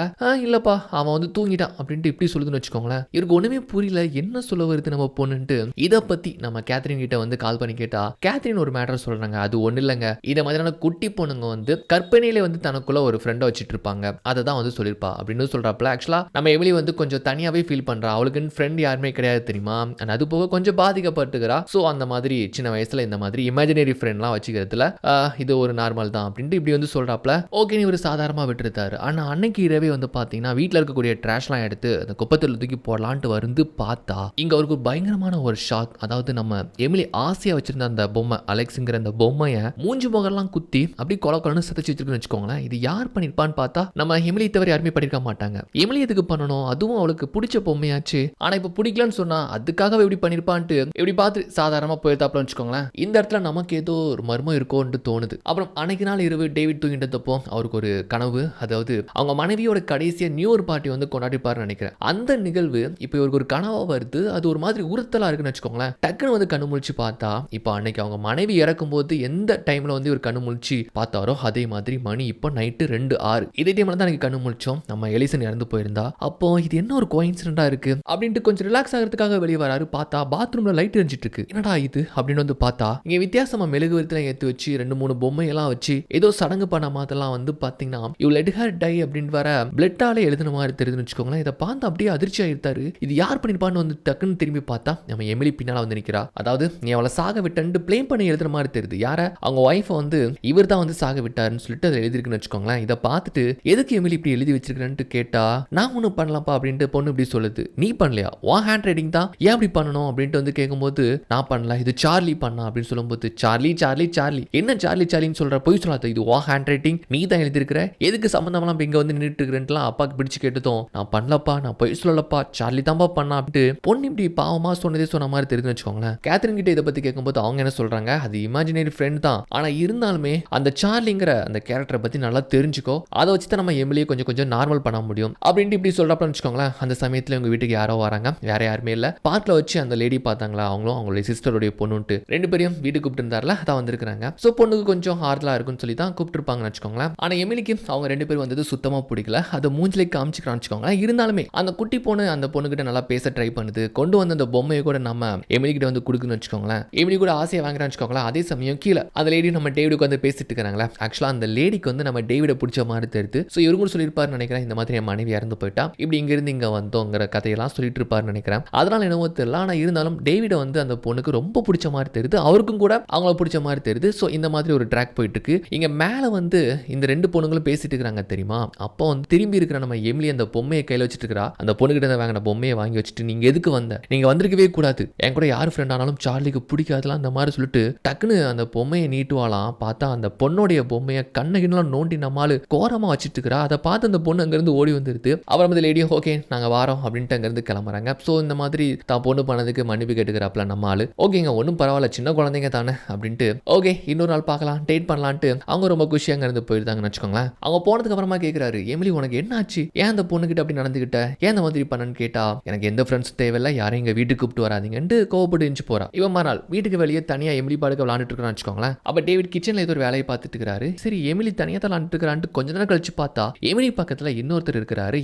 இல்லப்பா அவன் வந்து தூங்கிட்டான் அப்படின்ட்டு இப்படி சொல்லுதுன்னு வச்சுக்கோங்களேன். இவருக்கு ஒண்ணுமே புரியல என்ன சொல்ல வருது நம்ம பொண்ணுன்ட்டு. இதை பத்தி நம்ம கேத்ரின் கிட்ட வந்து கால் பண்ணி கேட்டா கேத்ரின் ஒரு மேட்டர் சொல்றாங்க. அது ஒண்ணு இல்லைங்க, இதை மாதிரியான குட்டி பொண்ணுங்க வந்து கற்பனையில வந்து தனக்குள்ள ஒரு ஃப்ரெண்டை வச்சுட்டு இருப்பாங்க, அதை தான் வந்து சொல்லியிருப்பா அப்படின்னு சொல்றாப்ல. ஆக்சுவலா நம்ம எமிலி வந்து கொஞ்சம் தனியாவே ஃபீல் பண்றா. அவளுக்குன்னு ஃப்ரெண்ட் யாருமே கிடையாது தெரியுமா. அது போக கொஞ்சம் பாதிக்கப்பட்டுக்கிறா. ஸோ அந்த மாதிரி சின்ன வயசுல இந்த மாதிரி இமேஜினரி ஃப்ரெண்ட்லாம் வச்சுக்கிறதுல இது ஒரு நார்மல் தான் அப்படின்ட்டு இப்படி வந்து சொல்றாப்ல. ஓகே நீ ஒரு சாதாரணமா விட்டுருத்தாரு. ஆனா அன்னைக்கு இரவே வந்து பாத்தீங்கன்னா வீட்டில் இருக்கக்கூடிய ட்ராஷ்லாம் எடுத்து அந்த குப்பத்தில் தூக்கி போடலான்ட்டு வந்து பார்த்தா இங்க அவருக்கு பயங்கரமான ஒரு ஷாக். அதாவது நம்ம எமிலி ஆசையா வச்சிருந்த அந்த பொம்மை அலெக்ஸ்ங்கிற அந்த பொம்மையை மூஞ்சி முகெல்லாம் குத்தி அப்படி கொலை கொலன்னு சதைச்சு வச்சிருக்குன்னு வச்சுக்கோங்களேன். இது யார் பண்ணிருப்பான்னு பார்த்தா நம்ம எமிலி தவிர யாருமே பண்ணிருக்க மாட்டாங்க. எமிலி எதுக்கு பண்ணணும், அதுவும் அவளுக்கு பிடிச்ச பொம்மையாச்சு. ஆனா இப்ப பிடிக்கலன்னு சொன்னா அதுக்காக எப்படி பண்ணிருப்பான்ட்டு எப்படி பார்த்து சாதாரணமா போயிருத்தாப்ல வச்சுக்கோங்களேன். இந்த இடத்துல நமக்கு ஏதோ ஒரு மர்மம் இருக்கோன்னு தோணுது. அப்புறம் அன்னைக்கு நாள் இரவு டேவிட் தூங்கிட்டப்போ அவருக்கு ஒரு கனவு. அதாவது அவங்க மனைவியோட கடைசியா நியூ இயர் பார்ட்டி வந்து கொண்டாடிப்பாருன்னு நினைக்கிறேன். அந்த நிகழ்வு இப்போ இவருக்கு ஒரு கனவா வருது. அது ஒரு மாதிரி உறுத்தலா இருக்குன்னு வச்சுக்கோங்களேன். டக்குன்னு வந்து கண்ணு முழிச்சு பார்த்தா, இப்போ அன்னைக்கு அவங்க மனைவி இறக்கும்போது எந்த டைம்ல வந்து இவர் கண்ணு முழிச்சு பார்த்தாரோ அதே மாதிரி மணி இப்போ நைட்டு 2:06 இதே டைம்ல தான் எனக்கு கண்ணு முழிச்சோம். நம்ம எலிசன் இறந்து போயிருந்தா. அப்போ இது என்ன ஒரு கோயின்சிடென்ட்டா இருக்கு அப்படின்ட்டு கொஞ்சம் ரிலாக்ஸ் ஆகிறதுக்காக வெளியே வராரு. பார்த்தா பாத்ரூம்ல லைட் எரிஞ்சிட்டு இருக்கு. என்னடா இது அப்படின்னு வந்து பார்த்தா இங்க வித்தியாசமா மெழுகுவர்த்தில ஏற்றி வச்சு 2-3 பொம்மையெல்லாம் வச்சு ஏதோ சடங்கு பண்ண மாதிரிலாம் வந்து பார்த்தீங்கன்னா யூ லெட் ஹர் டை அப்படின்னு வர பிளட்டாலே எழுதின மாதிரி தெரியுதுன்னு வச்சுக்கோங்களேன். இதை பார்த்து அப்படியே அதிர்ச்சி ஆயிருத்தாரு. இது யார் பண்ணிருப்பான்னு வந்து டக்குன்னு திரும்பி பார்த்தா நம்ம எமிலி பின்னால வந்து நிற்கிறா. அதாவது நீ அவளை சாக விட்டு பிளேம் பண்ணி எழுதுற மாதிரி தெரியுது. யார அவங்க ஒய்ஃபை வந்து இவர் தான் வந்து சாக விட்டாருன்னு சொல்லிட்டு அதை எழுதிருக்குன்னு வச்சுக்கோங்களேன். இதை பார்த்துட்டு எதுக்கு எமிலி இப்படி எழுதி வச்சிருக்கிறேன்னு கேட்டா நான் ஒன்றும் பண்ணலாம்ப்பா அப்படின்ட்டு பொண்ணு இப்படி சொல்லுது. நீ பண்ணலையா? உன் ஹேண்ட் ரைட்டிங் தான், ஏன் அப்படி பண்ணணும் அப்படின்ட்டு வந்து கேட்கும்போது நான் பண்ணல, இது சார்லி பண்ணா அப்படின்னு சொல்லும்போது சார்லி சார்லி சார்லி என்ன சார்லி சார்லின்னு சொல்ற, போய் சொல்லாத, இது உன் ஹேண்ட் ரைட்டிங், நீ தான் எழுதிருக்கிற, எதுக்கு சம்பந்தமெல்லாம் இங்க வந்து நின்றுட்டு இருக்கிறேன்ட்டுலாம் அப்பாக்கு பிடிச்சு கேட்டதும் நான் பண்ணலப்பா, நான் போய் சொல்லலப்பா, சார்லி தான்ப்பா பண்ணா அப்படின்ட்டு பொண்ணு இப்படி பாவமா சொன்னதே சொன்ன மாதிரி தெரியுதுன்னு வச்சுக்கோங்களேன். கேத்ரின் கிட்ட இதை பத்தி கேட்கும்போது அவங்க என்ன சொல்றாங்க, அது இமேஜினரி ஃப்ரெண்ட் தான், ஆனா இருந்தாலுமே அந்த சார்லிங்கிற அந்த கேரக்டரை பத்தி நல்லா தெரிஞ்சுக்கோ, அதை வச்சு தான் நம்ம எம்எல்ஏ கொஞ்சம் கொஞ்சம் நார்மல் பண்ண முடியும் அப்படின்ட்டு இப்படி சொல்றப்ப வச்சுக்கோங்களேன். அந்த சமயத்துல உங்க வீட்டுக்கு யாரோ வராங்க, வேற யாருமே இல்ல. பார்க்ல வச்சு அந்த லேடி பார்த்தாங்களா, அவங்களும் அவங்களுடைய சிஸ்டருடைய பொண்ணுன்ட்டு 2 பேரையும் வீட்டுக்கு கூப்பிட்டு இருந்தார்ல, அதான் வந்திருக்காங்க. சோ பொண்ணுக்கு கொஞ்சம் ஆறுதலா இருக்குன்னு சொல்லி தான் கூப்பிட்டு இருப்பாங்கன்னு வச்சுக்கோங்களேன். ஆனா எமிலிக்கு அவங்க 2 பேரும் வந்தது சுத்தமா பிடிக்கல. அதை மூஞ்சிலே காமிச்சுக்கிறான்னு வச்சுக்கோங்களேன். இருந்தாலுமே அந்த குட்டி பொண்ணு அந்த பொண்ணுகிட்ட நல்லா பேச ட்ரை பண்ணுது. கொண்டு வந்து அந்த பொம்மையை கூட நம்ம எமிலி கிட்ட வந்து கொடுக்குன்னு வச்சுக்கோங்களேன். எமிலி கூட ஆசையை வாங்குறான்னு வச்சுக்கோங்களேன். அதே சமயம் கீழே அந்த லேடி நம்ம டேவிடுக்கு வந்து பேசிட்டு இருக்காங்களா, ஆக்சுவலா அந்த லேடிக்கு வந்து நம்ம டேவிட பிடிச்ச மாதிரி தெரியுது. ஸோ இவங்க சொல்லியிருப்பாருன்னு நினைக்கிறேன், இந்த மாதிரி என் மனைவி இறந்து போயிட்டா, இப்படி இங்கிருந்து இங்க வந்தோங்கிற கதையெல்லாம் சொல்லிட்டு இருப்பாருன்னு நினைக்கிறேன். அதனால என்னவோ தெரியல, ஆனா இருந்தாலும் டேவிட வந்து அந்த பொண்ணுக்கு ரொம்ப பிடிச்ச மாதிரி தெரியுது, அவருக்கும் கூட அவங்கள பிடிச்ச மாதிரி தெரியுது. ஸோ இந்த மாதிரி ஒரு ட்ராக் போயிட்டு இருக்கு. இங்க மேல வந்து இந்த 2 பொண்ணுங்களும் பேசிட்டு இருக்காங்க தெரியுமா. அப்போ வந்து திரும்பி இருக்கிற நம்ம எமிலி அந்த பொம்மையை கையில வச்சுட்டு இருக்கா. அந்த பொண்ணுகிட்ட வாங்கின பொம்மையை வாங்கி வச்சுட்டு, நீங்க எதுக்கு வந்த, நீங்க வந்திருக்கவே கூடாது, என் கூட யார் ஃப்ரெண்ட் ஆனாலும் சார்லிக்கு பிடிக்காதுலாம் அந்த மாதிரி சொல்லிட்டு டக்குன்னு அந்த பொம்மையை நீட்டுவாலாம். பார்த்தா அந்த பொண்ணுடைய பொம்மையை கண்ண கிண்ணலாம் நோண்டி நம்மால் கோரமா வச்சுட்டு இருக்கிறா. அதை பார்த்து அந்த பொண்ணு அங்கிருந்து ஓடி வந்துருது. அப்புறம் அந்த லேடியும் ஓகே நாங்க வாரோம் அப்படின்ட்டு அங்கிருந்து கிளம்புறாங்க. ஸோ இந்த மாதிரி தான் பொண்ணு பண்ணதுக்கு மன்னிப்பு கேட்டுக்கிறாப்ல நம்ம ஆளு. ஓகேங்க ஒன்றும் பரவாயில்ல, சின்ன குழந்தைங்க தானே அப்படின்ட்டு ஓகே இன்னொரு நாள் பார்க்கலாம், டேட் பண்ணலான்ட்டு அவங்க ரொம்ப குஷியாக அங்கிருந்து போயிருந்தாங்கன்னு வச்சுக்கோங்களேன். அவங்க போனதுக்கு அப்புறமா கேட்கிறாரு, எமிலி உனக்கு என்ன ஆச்சு, ஏன் அந்த பொண்ணுகிட்ட அப்படி நடந்துகிட்ட, ஏன் அந்த மாதிரி பண்ணன்னு கேட்டா, எனக்கு எந்த ஃப்ரெண்ட்ஸ் தேவையில்லை, யாரையும் எங்க வீட்டுக்கு கூப்பிட்டு வராதிங்கன்ட்டு கோவப்பட்டு இருந்துச்சு போறா. இவன் மறுநாள் வீட்டுக்கு வெளியே தனியா எமிலி பாடுக்க விளாண்டுட்டு இருக்கான்னு வச்சுக்கோங்களேன். அப்ப டேவிட் கிச்சன்ல ஏதோ ஒரு வேலையை பார்த்துட்டு இருக்காரு. சரி எமிலி தனியா தான் விளாண்டுட்டு இருக்கிறான்ட்டு கொஞ்ச நேரம் கழிச்சு பார்த்தா எமிலி பக்கத்துல இன்னொருத்தர் இருக்கிறாரு.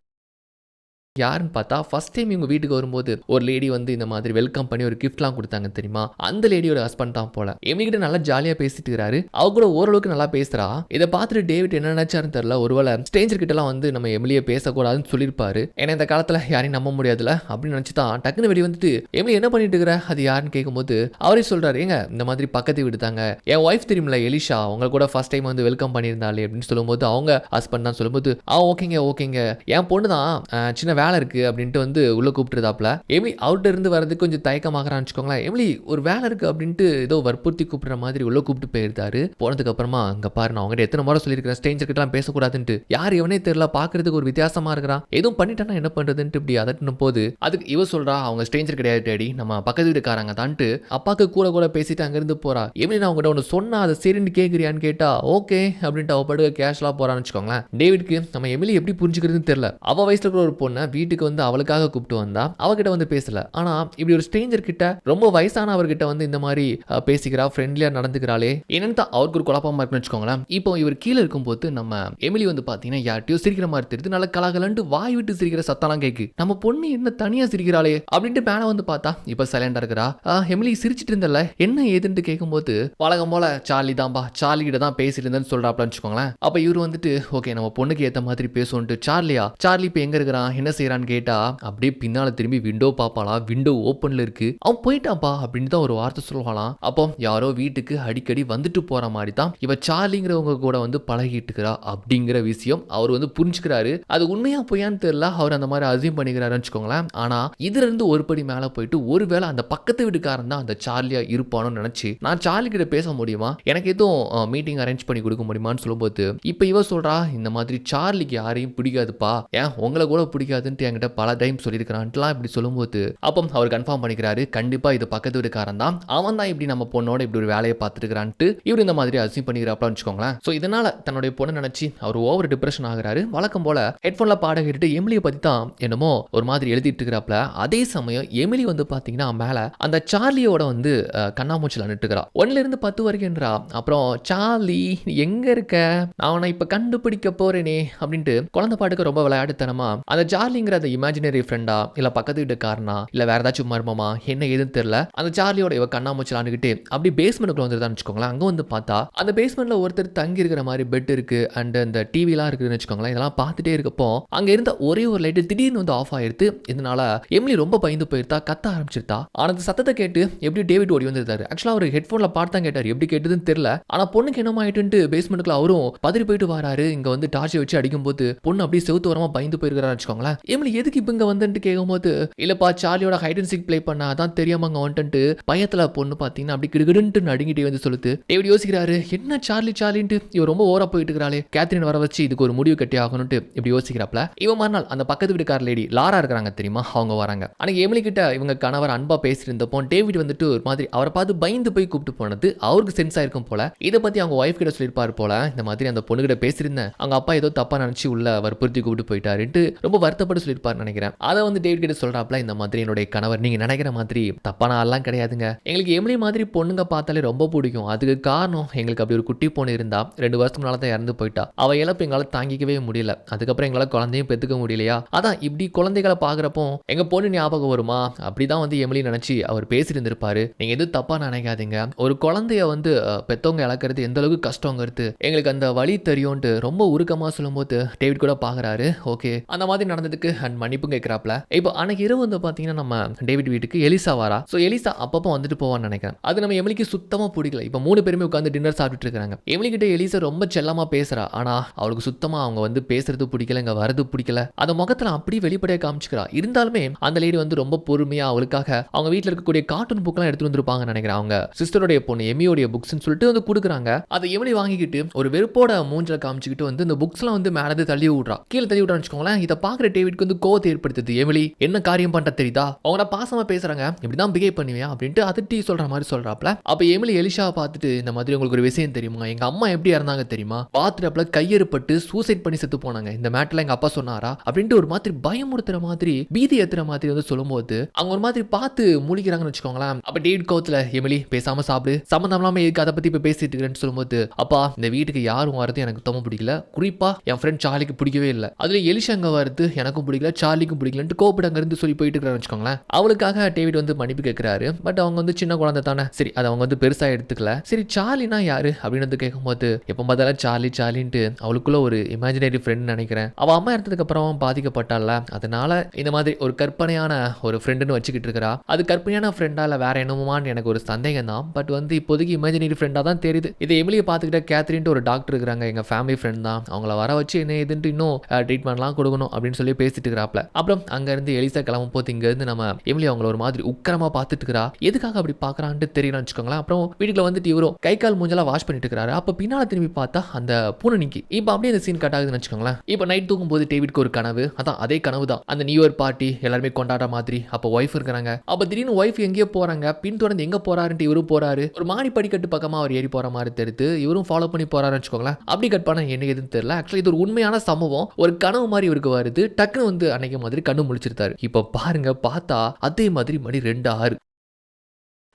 யாருன்னு பார்த்தா ஃபர்ஸ்ட் டைம் இவங்க வீட்டுக்கு வரும்போது ஒரு லேடி வந்து இந்த மாதிரி வெல்கம் பண்ணி ஒரு கிஃப்ட்லாம் கொடுத்தாங்க தெரியுமா, அந்த லேடியோட ஹஸ்பண்ட் தான் போல. எமிலி கிட்ட நல்லா ஜாலியா பேசிட்டு இருக்காரு, அவ கூட ஓரளவுக்கு நல்லா பேசுறா. இதை பார்த்துட்டு டேவிட் என்ன நினைச்சாருன்னு தெரியல, ஒருவேளை ஸ்ட்ரேஞ்சர் கிட்ட எல்லாம் வந்து நம்ம எமிலியை பேசக்கூடாதுன்னு சொல்லியிருப்பாரு, ஏன்னா இந்த காலத்துல யாரையும் நம்ப முடியாதுல அப்படின்னு நினைச்சுதான் டக்குன்னு வெளியே வந்துட்டு எமிலி என்ன பண்ணிட்டு இருக்கிற, அது யாருன்னு கேட்கும்போது அவரே சொல்றாரு, ஏங்க இந்த மாதிரி பக்கத்து வீடு தாங்க, என் ஒய்ஃப் தெரியுமில்ல எலிஷா, அவங்க கூட ஃபர்ஸ்ட் டைம் வந்து வெல்கம் பண்ணியிருந்தாலே அப்படின்னு சொல்லும்போது அவங்க ஹஸ்பண்ட் தான் சொல்லும்போது ஓகேங்க ஓகேங்க, என் பொண்ணு தான் சின்ன வேலை இருக்கு அப்படின்ட்டு வந்து உள்ள கூப்பிட்டுருதாப்ல. எமிலி அவுட்ட இருந்து வரதுக்கு கொஞ்சம் தயக்கமாகறான்னு வச்சுக்கோங்களேன். எமிலி ஒரு வேலை இருக்கு அப்படின்ட்டு ஏதோ வற்புறுத்தி கூப்பிடுற மாதிரி உள்ள கூப்பிட்டு போயிருந்தாரு. போனதுக்கு அப்புறமா அங்க பாரு, நான் அவங்ககிட்ட எத்தனை முறை சொல்லியிருக்கிறேன் ஸ்ட்ரேஞ்சர் கிட்ட எல்லாம் பேசக்கூடாதுன்ட்டு, யார் எவனே தெரியல, பாக்குறதுக்கு ஒரு வித்தியாசமா இருக்கிறான், எதுவும் பண்ணிட்டானா என்ன பண்றதுன்ட்டு இப்படி அதட்டணும் போது அதுக்கு இவ சொல்றா, அவங்க ஸ்ட்ரேஞ்சர் கிடையாது டேடி, நம்ம பக்கத்து வீட்டுக்காரங்க தான்ட்டு அப்பாக்கு கூட கூட பேசிட்டு அங்கிருந்து போறா. எமிலி நான் உங்ககிட்ட ஒன்று சொன்னா அதை சரின்னு கேட்குறியான்னு கேட்டா ஓகே அப்படின்ட்டு அவ படுக்க கேஷ்லாம் போறான்னு வச்சுக்கோங்களேன். டேவிட்க்கு நம்ம எமிலி எப்படி புரிஞ்சுக்கிறதுன்னு தெரியல. அவ வயசுல இருக்கிற ஒரு பொண்ணை வீட்டுக்கு வந்து அவளுக்காக கூப்பிட்டு வந்தா, அவகிட்ட வந்து பேசல, ஆனா இப்படி ஒரு ஸ்ட்ரேஞ்சர் கிட்ட ரொம்ப வயசான அவர்கிட்ட வந்து இந்த மாதிரி பேசிக்கிறா, ஃப்ரெண்ட்லியா நடந்துக்கிறாளே, என்னன்னு தான் அவருக்கு ஒரு குழப்பமா இருக்குன்னு வச்சுக்கோங்களேன். இப்போ இவர் கீழே இருக்கும்போது நம்ம எமிலி வந்து பாத்தீங்கன்னா யார்ட்டையோ சிரிக்கிற மாதிரி தெரியுது, நல்ல கலகலன்ட்டு வாய் விட்டு சிரிக்கிற சத்தம்லாம் கேக்கு. நம்ம பொண்ணு என்ன தனியா சிரிக்கிறாளே அப்படின்ட்டு மேல வந்து பார்த்தா இப்ப சைலண்டா இருக்கிறா. எமிலி சிரிச்சிட்டு இருந்தல என்ன ஏதுன்னு கேட்கும்போது வழக்கம் போல சார்லி தான்பா, சார்லி கிட்ட தான் பேசிட்டு இருந்தேன்னு சொல்றாப்லன்னு வச்சுக்கோங்களேன். அப்ப இவர் வந்துட்டு ஓகே நம்ம பொண்ணுக்கு ஏத்த மாதிரி பேசுவோன்ட்டு சார்லியா, சார்லி இப்ப எங்க இருக்கிறான் என்ன செய்யறான்னு கேட்டா அப்படியே பின்னால திரும்பி விண்டோ பாப்பாளா, விண்டோ ஓப்பன்ல இருக்கு, அவன் போயிட்டான்ப்பா அப்படின்னு தான் ஒரு வார்த்தை சொல்லுவாளாம். அப்போ யாரோ வீட்டுக்கு அடிக்கடி வந்துட்டு போற மாதிரி தான் இவ சார்லிங்கிறவங்க கூட வந்து பழகிட்டு இருக்கிறா அப்படிங்கிற விஷயம் அவர் வந்து புரிஞ்சுக்கிறாரு. அது உண்மையா பொய்யான்னு தெரியல, அவர் அந்த மாதிரி அசியூம் பண்ணிக்கிறாருன்னு வச்சுக்கோங்களேன். ஆனா இதுல இருந்து ஒரு படி மேல போயிட்டு ஒருவேளை அந்த பக்கத்து வீட்டுக்காரன் தான் அந்த சார்லியா இருப்பானு நினைச்சு நான் சார்லி கிட்ட பேச முடியுமா, எனக்கு எதுவும் மீட்டிங் அரேஞ்ச் பண்ணி கொடுக்க முடியுமான்னு சொல்லும்போது இப்ப இவ சொல்றா, இந்த மாதிரி சார்லிக்கு யாரையும் பிடிக்காதுப்பா, ஏன் உங்களை கூட பிடிக்காதுன்னு முடியாதுன்ட்டு என்கிட்ட பல டைம் சொல்லியிருக்கிறான்ட்டுலாம் இப்படி சொல்லும்போது அப்போ அவர் கன்ஃபார்ம் பண்ணிக்கிறாரு, கண்டிப்பா இது பக்கத்து வீட்டுக்காரன் தான், அவன் தான் இப்படி நம்ம பொண்ணோட இப்படி ஒரு வேலையை பார்த்துருக்கிறான்ட்டு இவர் இந்த மாதிரி அசிம் பண்ணிக்கிறாப்லாம் வச்சுக்கோங்களேன். ஸோ இதனால தன்னுடைய பொண்ணை நினைச்சு அவர் ஓவர் டிப்ரெஷன் ஆகுறாரு. வழக்கம் போல ஹெட்ஃபோன்ல பாட கேட்டுட்டு எமிலியை பத்தி தான் என்னமோ ஒரு மாதிரி எழுதிட்டு இருக்கிறாப்ல. அதே சமயம் எமிலி வந்து பாத்தீங்கன்னா மேல அந்த சார்லியோட வந்து கண்ணாமூச்சில் அனுட்டுக்கிறா. 1ல இருந்து 10 வரைக்கும்ன்றா. அப்புறம் சார்லி எங்க இருக்க, நான் உன்னை இப்ப கண்டுபிடிக்க போறேனே அப்படின்ட்டு குழந்தை பாட்டுக்கு ரொம்ப விளையாட்டுத்தனமா அந்த சார்லிங்கிற அந்த இமேஜினரி ஃப்ரெண்டா இல்ல பக்கத்து வீட்டுக்காரனா இல்ல வேற ஏதாச்சும் மர்மமா என்ன ஏதுன்னு தெரியல, அந்த சார்லியோட இவ கண்ணாமூச்சில் அனுக்கிட்டு அப்படி பேஸ்மெண்ட்டுக்குள்ள வந்துருதான்னு வச்சுக்கோங்களேன். அங்க வந்து பார்த்தா அந்த பேஸ்மெண்ட்ல ஒருத்தர் தங்கி இருக்கிற மாதிரி பெட் இருக்கு அண்ட் அந்த டிவிலாம் இருக்குன்னு வச்சுக்கோங்களேன். இதெல்லாம் பார்த்துட்டே இருக்கப்போ அங்க இருந்த ஒரே ஒரு லைட் திடீர்னு வந்து ஆஃப் ஆயிருது. இதனால எமிலி ரொம்ப பயந்து போயிருந்தா, கத்த ஆரம்பிச்சிருந்தா. ஆனது சத்தத்தை கேட்டு எப்படி டேவிட் ஓடி வந்திருந்தாரு. ஆக்சுவலா அவர் ஹெட்ஃபோன்ல பாட்டு தான் கேட்டாரு, எப்படி கேட்டதுன்னு தெரியல. ஆனா பொண்ணுக்கு என்னமா ஆயிட்டு பேஸ்மெண்ட்டுக்குள்ள அவரும் பதறி போயிட்டு வராரு. இங்க வந்து டார்ச்சை வச்சு அடிக்கும் போது பொண்ணு அப்படியே செவுத்து வரமா பயந்து போயிருக்கிறாரு வச்சுக்கோங்களேன். எமிலி எதுக்கு இப்ப இங்க வந்துட்டு கேட்கும்போது, இல்லப்பா சார்லியோட ஹைட் அண்ட் சீக் ப்ளே பண்ணா அதான் தெரியாம அங்க வந்துட்டு பயத்துல பொண்ணு பாத்தீங்கன்னா அப்படி கிடுகிடுன்ட்டு நடுங்கிட்டே வந்து சொல்லுது. டேவிட் யோசிக்கிறாரு, என்ன சார்லி சார்லின்ட்டு இவர் ரொம்ப ஓரா போயிட்டு இருக்கிறாளே, கேத்ரின் வர வச்சு இதுக்கு ஒரு முடிவு கட்டி ஆகணும்ட்டு இப்படி யோசிக்கிறாப்ல. இவன் மறுநாள் அந்த பக்கத்து வீட்டுக்கார லேடி லாரா இருக்கிறாங்க தெரியுமா, அவங்க வராங்க. அன்னைக்கு எமிலி கிட்ட இவங்க கணவர் அன்பா பேசிட்டு இருந்தப்போ டேவிட் வந்துட்டு ஒரு மாதிரி அவரை பார்த்து பயந்து போய் கூப்பிட்டு போனது அவருக்கு சென்ஸ் ஆயிருக்கும் போல. இதை பத்தி அவங்க ஒய்ஃப் கிட்ட சொல்லியிருப்பாரு போல, இந்த மாதிரி அந்த பொண்ணு கிட்ட பேசியிருந்தேன், அவங்க அப்பா ஏதோ தப்பா நினைச்சு உள்ள வற்புறுத்தி கூப்பிட்டு போயிட்டாருன்ட்டு ரொம்ப வருத்தப்பட்டு சொல்லியிருப்பாரு நினைக்கிறேன். அதை வந்து டேவிட் கிட்ட சொல்றாப்ல, இந்த மாதிரி என்னுடைய கணவர் நீங்க நினைக்கிற மாதிரி தப்பான ஆள்லாம் கிடையாதுங்க, எங்களுக்கு எமிலி மாதிரி பொண்ணுங்க பார்த்தாலே ரொம்ப பிடிக்கும், அதுக்கு காரணம் எங்களுக்கு அப்படி ஒரு குட்டி பொண்ணு இருந்தா 2 வருஷத்துக்கு முன்னால தான் இறந்து போயிட்டா, அவ இழப்பு எங்களால தாங்கிக்கவே முடியல, அதுக்கப்புறம் எங்களால குழந்தையும் பெத்துக்க முடியலையா, அதான் இப்படி குழந்தைகளை பாக்குறப்போ எங்க பொண்ணு ஞாபகம் வருமா, அப்படிதான் வந்து எமிலி நினைச்சு அவர் பேசிட்டு இருந்திருப்பாரு. நீங்க எதுவும் தப்பா நினைக்காதீங்க, ஒரு குழந்தைய வந்து பெத்தவங்க இழக்கிறது எந்த அளவுக்கு கஷ்டங்கிறது எங்களுக்கு அந்த வழி தெரியும்ட்டு ரொம்ப உருக்கமா சொல்லும்போது டேவிட் கூட பாக்குறாரு. ஓகே, அந்த மாதிரி நடந்ததுக்கு அண்ட் மன்னிப்பு கேட்கிறாப்ல. இப்போ அன்னைக்கு இரவு வந்து பாத்தீங்கன்னா நம்ம டேவிட் வீட்டுக்கு எலிசா வரா. ஸோ எலிசா அப்பப்போ வந்துட்டு போவான்னு நினைக்கிறேன். அது நம்ம எமிலிக்கு சுத்தமா பிடிக்கல. இப்போ 3 பேருமே உட்காந்து டின்னர் சாப்பிட்டு இருக்காங்க. எமிலி கிட்ட எலிசா ரொம்ப செல்லமா பேசுறா. ஆனா அவளுக்கு சுத்தமா அவங்க வந்து பேசுறது பிடிக்கல, இங்க வரது பிடிக்கல. அந்த முகத்துல அப்படியே வெளிப்படையா காமிச்சுக்கிறா. இருந்தாலுமே அந்த லேடி வந்து ரொம்ப பொறுமையா அவளுக்காக அவங்க வீட்டில் இருக்கக்கூடிய கார்ட்டூன் புக்லாம் எடுத்து வந்திருப்பாங்கன்னு நினைக்கிறேன். அவங்க சிஸ்டருடைய பொண்ணு எமியோடைய புக்ஸ்ன்னு சொல்லிட்டு வந்து கொடுக்குறாங்க. அதை எமிலி வாங்கிக்கிட்டு ஒரு வெறுப்போட மூஞ்சில காமிச்சுக்கிட்டு வந்து இந்த புக்ஸ்லாம் வந்து மேலே தள்ளி விடுறா. கீழே தள்ளி விடுறான்னு வச்சுக்கோங்களேன். இதை பார்க்குற டேவிட்க்கு வந்து கோவத்தை ஏற்படுத்துது. எமிலி என்ன காரியம் பண்ற தெரியுதா, அவங்க பாசமா பேசுறாங்க, இப்படிதான் பிஹேவ் பண்ணுவியா அப்படின்ட்டு அதட்டி சொல்ற மாதிரி சொல்றாப்ல. அப்ப எமிலி எலிஷாவை பார்த்துட்டு, இந்த மாதிரி உங்களுக்கு ஒரு விஷயம் தெரியுமா, எங்க அம்மா எப்படி இறந்தாங்க தெரியுமா, பாத்ரூம்ல கையெறுப்பட்டு சூசைட் பண்ணி செத்து போனாங்க, இந்த மேட்டர்ல எங்க அப்பா சொன்னாரா அப்படின்ட்டு ஒரு மாதிரி பயமுறுத்துற மாதிரி பீதி ஏத்துற மாதிரி வந்து சொல்லும்போது அவங்க ஒரு மாதிரி பார்த்து முழிக்கிறாங்கன்னு வச்சுக்கோங்களேன். அப்ப டேவிட் கோவத்துல, எமிலி பேசாம சாப்பிடு, சம்மந்தம் இல்லாம எதுக்கு அதை பத்தி இப்ப பேசிட்டு இருக்கேன்னு சொல்லும்போது, அப்பா இந்த வீட்டுக்கு யாரும் வரது எனக்கு சுத்தமா பிடிக்கல, குறிப்பா என் ஃப்ரெண்ட் சார்லிக்கு பிடிக்கவே இல்லை, அதுல எலிஷா அங்க வருது எனக்கும் பிடிக்கல, சார்லிக்கும் பிடிக்கலன்ட்டு கோபப்பட்டு அங்க இருந்து சொல்லி போயிட்டு இருக்கிறான்னு வச்சுக்கோங்களேன். அவளுக்காக டேவிட் வந்து மன்னிப்பு கேட்கிறாரு. பட் அவங்க வந்து சின்ன குழந்தை தானே, சரி அதை அவங்க வந்து பெருசா எடுத்துக்கல. சரி சார்லினா யாரு அப்படின்னு வந்து கேட்கும்போது, எப்ப பார்த்தாலும் சார்லி சார்லின்ட்டு அவளுக்குள்ள ஒரு இமேஜினரி ஃப்ரெண்ட் நினைக்கிறேன், அவ அம்மா இறந்ததுக்கு அப்புறம் பாதிக்கப்பட்டால, அதனால இந்த மாதிரி ஒரு கற்பனையான ஒரு ஃப்ரெண்டுன்னு வச்சுக்கிட்டு இருக்கிறா. அது கற்பனையான ஃப்ரெண்டா இல்ல வேற என்னமான்னு எனக்கு ஒரு சந்தேகம் தான். பட் வந்து இப்போதைக்கு இமேஜினரி ஃப்ரெண்டா தான் தெரியுது. இதை எமிலியை பார்த்துக்கிட்ட கேத்ரின்ட்டு ஒரு டாக்டர் இருக்கிறாங்க, எங்க ஃபேமிலி ஃப்ரெண்ட் தான், அவங்கள வர வச்சு என்ன இதுன்ட்டு இன்னும் ட்ரீட்மெண்ட்லாம் கொடுக்கணும் அப்படின்னு சொல்லி பேசிட்டு இருக்கிறாப்ல. அப்புறம் அங்க இருந்து எலிசா கிளம்பும் போது இங்க இருந்து நம்ம எமிலி அவங்கள ஒரு மாதிரி உக்கரமா பார்த்துட்டு இருக்கிறா. எதுக்காக அப்படி பாக்குறான்னு தெரியலன்னு வச்சுக்கோங்களேன். அப்புறம் வீட்டுல வந்துட்டு இவரும் கை கால் மூஞ்செல்லாம் வாஷ் பண்ணிட்டு இருக்காரு. அப்ப பின்னால திரும்பி பார்த்தா அந்த பூனை நிக்கி. இப்ப அப்படியே அந்த சீன் கட் ஆகுதுன்னு வச்சுக்கோங்களேன். இப்ப நைட் தூங்கும் போது டேவிட்க்கு ஒரு கனவு, அதான் அதே கனவு தான், அந்த நியூ இயர் பார்ட்டி எல்லாருமே கொண்டாடுற மாதிரி. அப்ப ஒய்ஃப் இருக்கிறாங்க. அப்ப திடீர்னு ஒய்ஃப் எங்கேயோ போறாங்க, பின்தொடர்ந்து எங்க போறாருன்ட்டு இவரும் போறாரு. ஒரு மாடி படிக்கட்டு பக்கமா அவர் ஏறி போற மாதிரி தெரியுது. இவரும் ஃபாலோ பண்ணி போறாருன்னு வச்சுக்கோங்களேன். அப்படி கட் பண்ண என்ன எதுன்னு தெரியல. ஆக்சுவலி இது ஒரு உண்மையான சம்பவம், ஒரு கனவு மாதிரி இவருக்கு வருது. டக்குன்னு வந்து அன்னைக்கு மாதிரி கண்ணு முழிச்சிருத்தாரு. இப்ப பாருங்க, பார்த்தா அதே மாதிரி மணி 2:06.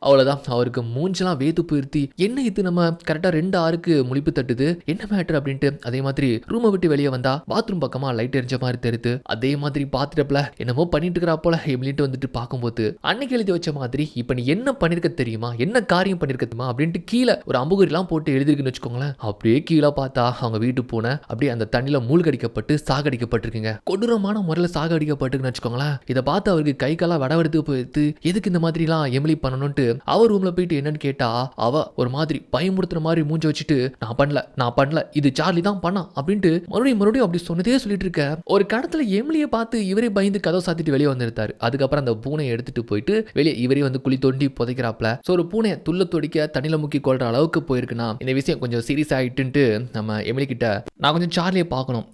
அவ்வளோதான், அவருக்கு மூஞ்செல்லாம் வேத்து போயிருத்தி. என்ன இது, நம்ம கரெக்டாக 2:06க்கு முழிப்பு தட்டுது, என்ன மேட்டர் அப்படின்ட்டு அதே மாதிரி ரூமை விட்டு வெளியே வந்தா பாத்ரூம் பக்கமா லைட் எரிஞ்ச மாதிரி தெரியுது. அதே மாதிரி பாத்துட்டப்பல என்னமோ பண்ணிட்டு இருக்கிறா போல எமிலிட்டு வந்துட்டு பார்க்கும்போது அன்னைக்கு எழுதி வச்ச மாதிரி இப்ப நீ என்ன பண்ணிருக்க தெரியுமா, என்ன காரியம் பண்ணிருக்க தெரியுமா அப்படின்ட்டு கீழே ஒரு அம்புகுறிலாம் போட்டு எழுதிருக்குன்னு வச்சுக்கோங்களேன். அப்படியே கீழே பார்த்தா அவங்க வீட்டு பூனை அப்படியே அந்த தண்ணியில மூழ்கடிக்கப்பட்டு சாகடிக்கப்பட்டிருக்குங்க. கொடூரமான முறையில் சாகடிக்கப்பட்டிருக்குன்னு வச்சுக்கோங்களேன். இதை பார்த்து அவருக்கு கை காலா வடவெடுத்து போயிடுது. எதுக்கு இந்த மாதிரிலாம் எமிலி பண்ணணும்ட்டு அவர் ரூம்ல போயிட்டு என்னன்னு கேட்டா அவ ஒரு மாதிரி பயமுறுத்துற மாதிரி மூஞ்ச வச்சுட்டு நான் பண்ணல இது சார்லி தான் பண்ணா அப்படின்ட்டு மறுபடியும் அப்படி சொன்னதே சொல்லிட்டு இருக்க. ஒரு கடத்துல எமிலியை பார்த்து இவரே பயந்து கதவை சாத்திட்டு வெளியே வந்திருந்தாரு. அதுக்கப்புறம் அந்த பூனையை எடுத்துட்டு போயிட்டு வெளியே இவரே வந்து குழி தோண்டி புதைக்கிறாப்ல. ஸோ ஒரு பூனையை துள்ள தொடிக்க தண்ணியில முக்கி கொள்ற அளவுக்கு போயிருக்குன்னா இந்த விஷயம் கொஞ்சம் சீரியஸ் ஆயிட்டு நம்ம எமிலி கிட்ட நான் கொஞ்சம் சார்லியை பார்க்கணும்,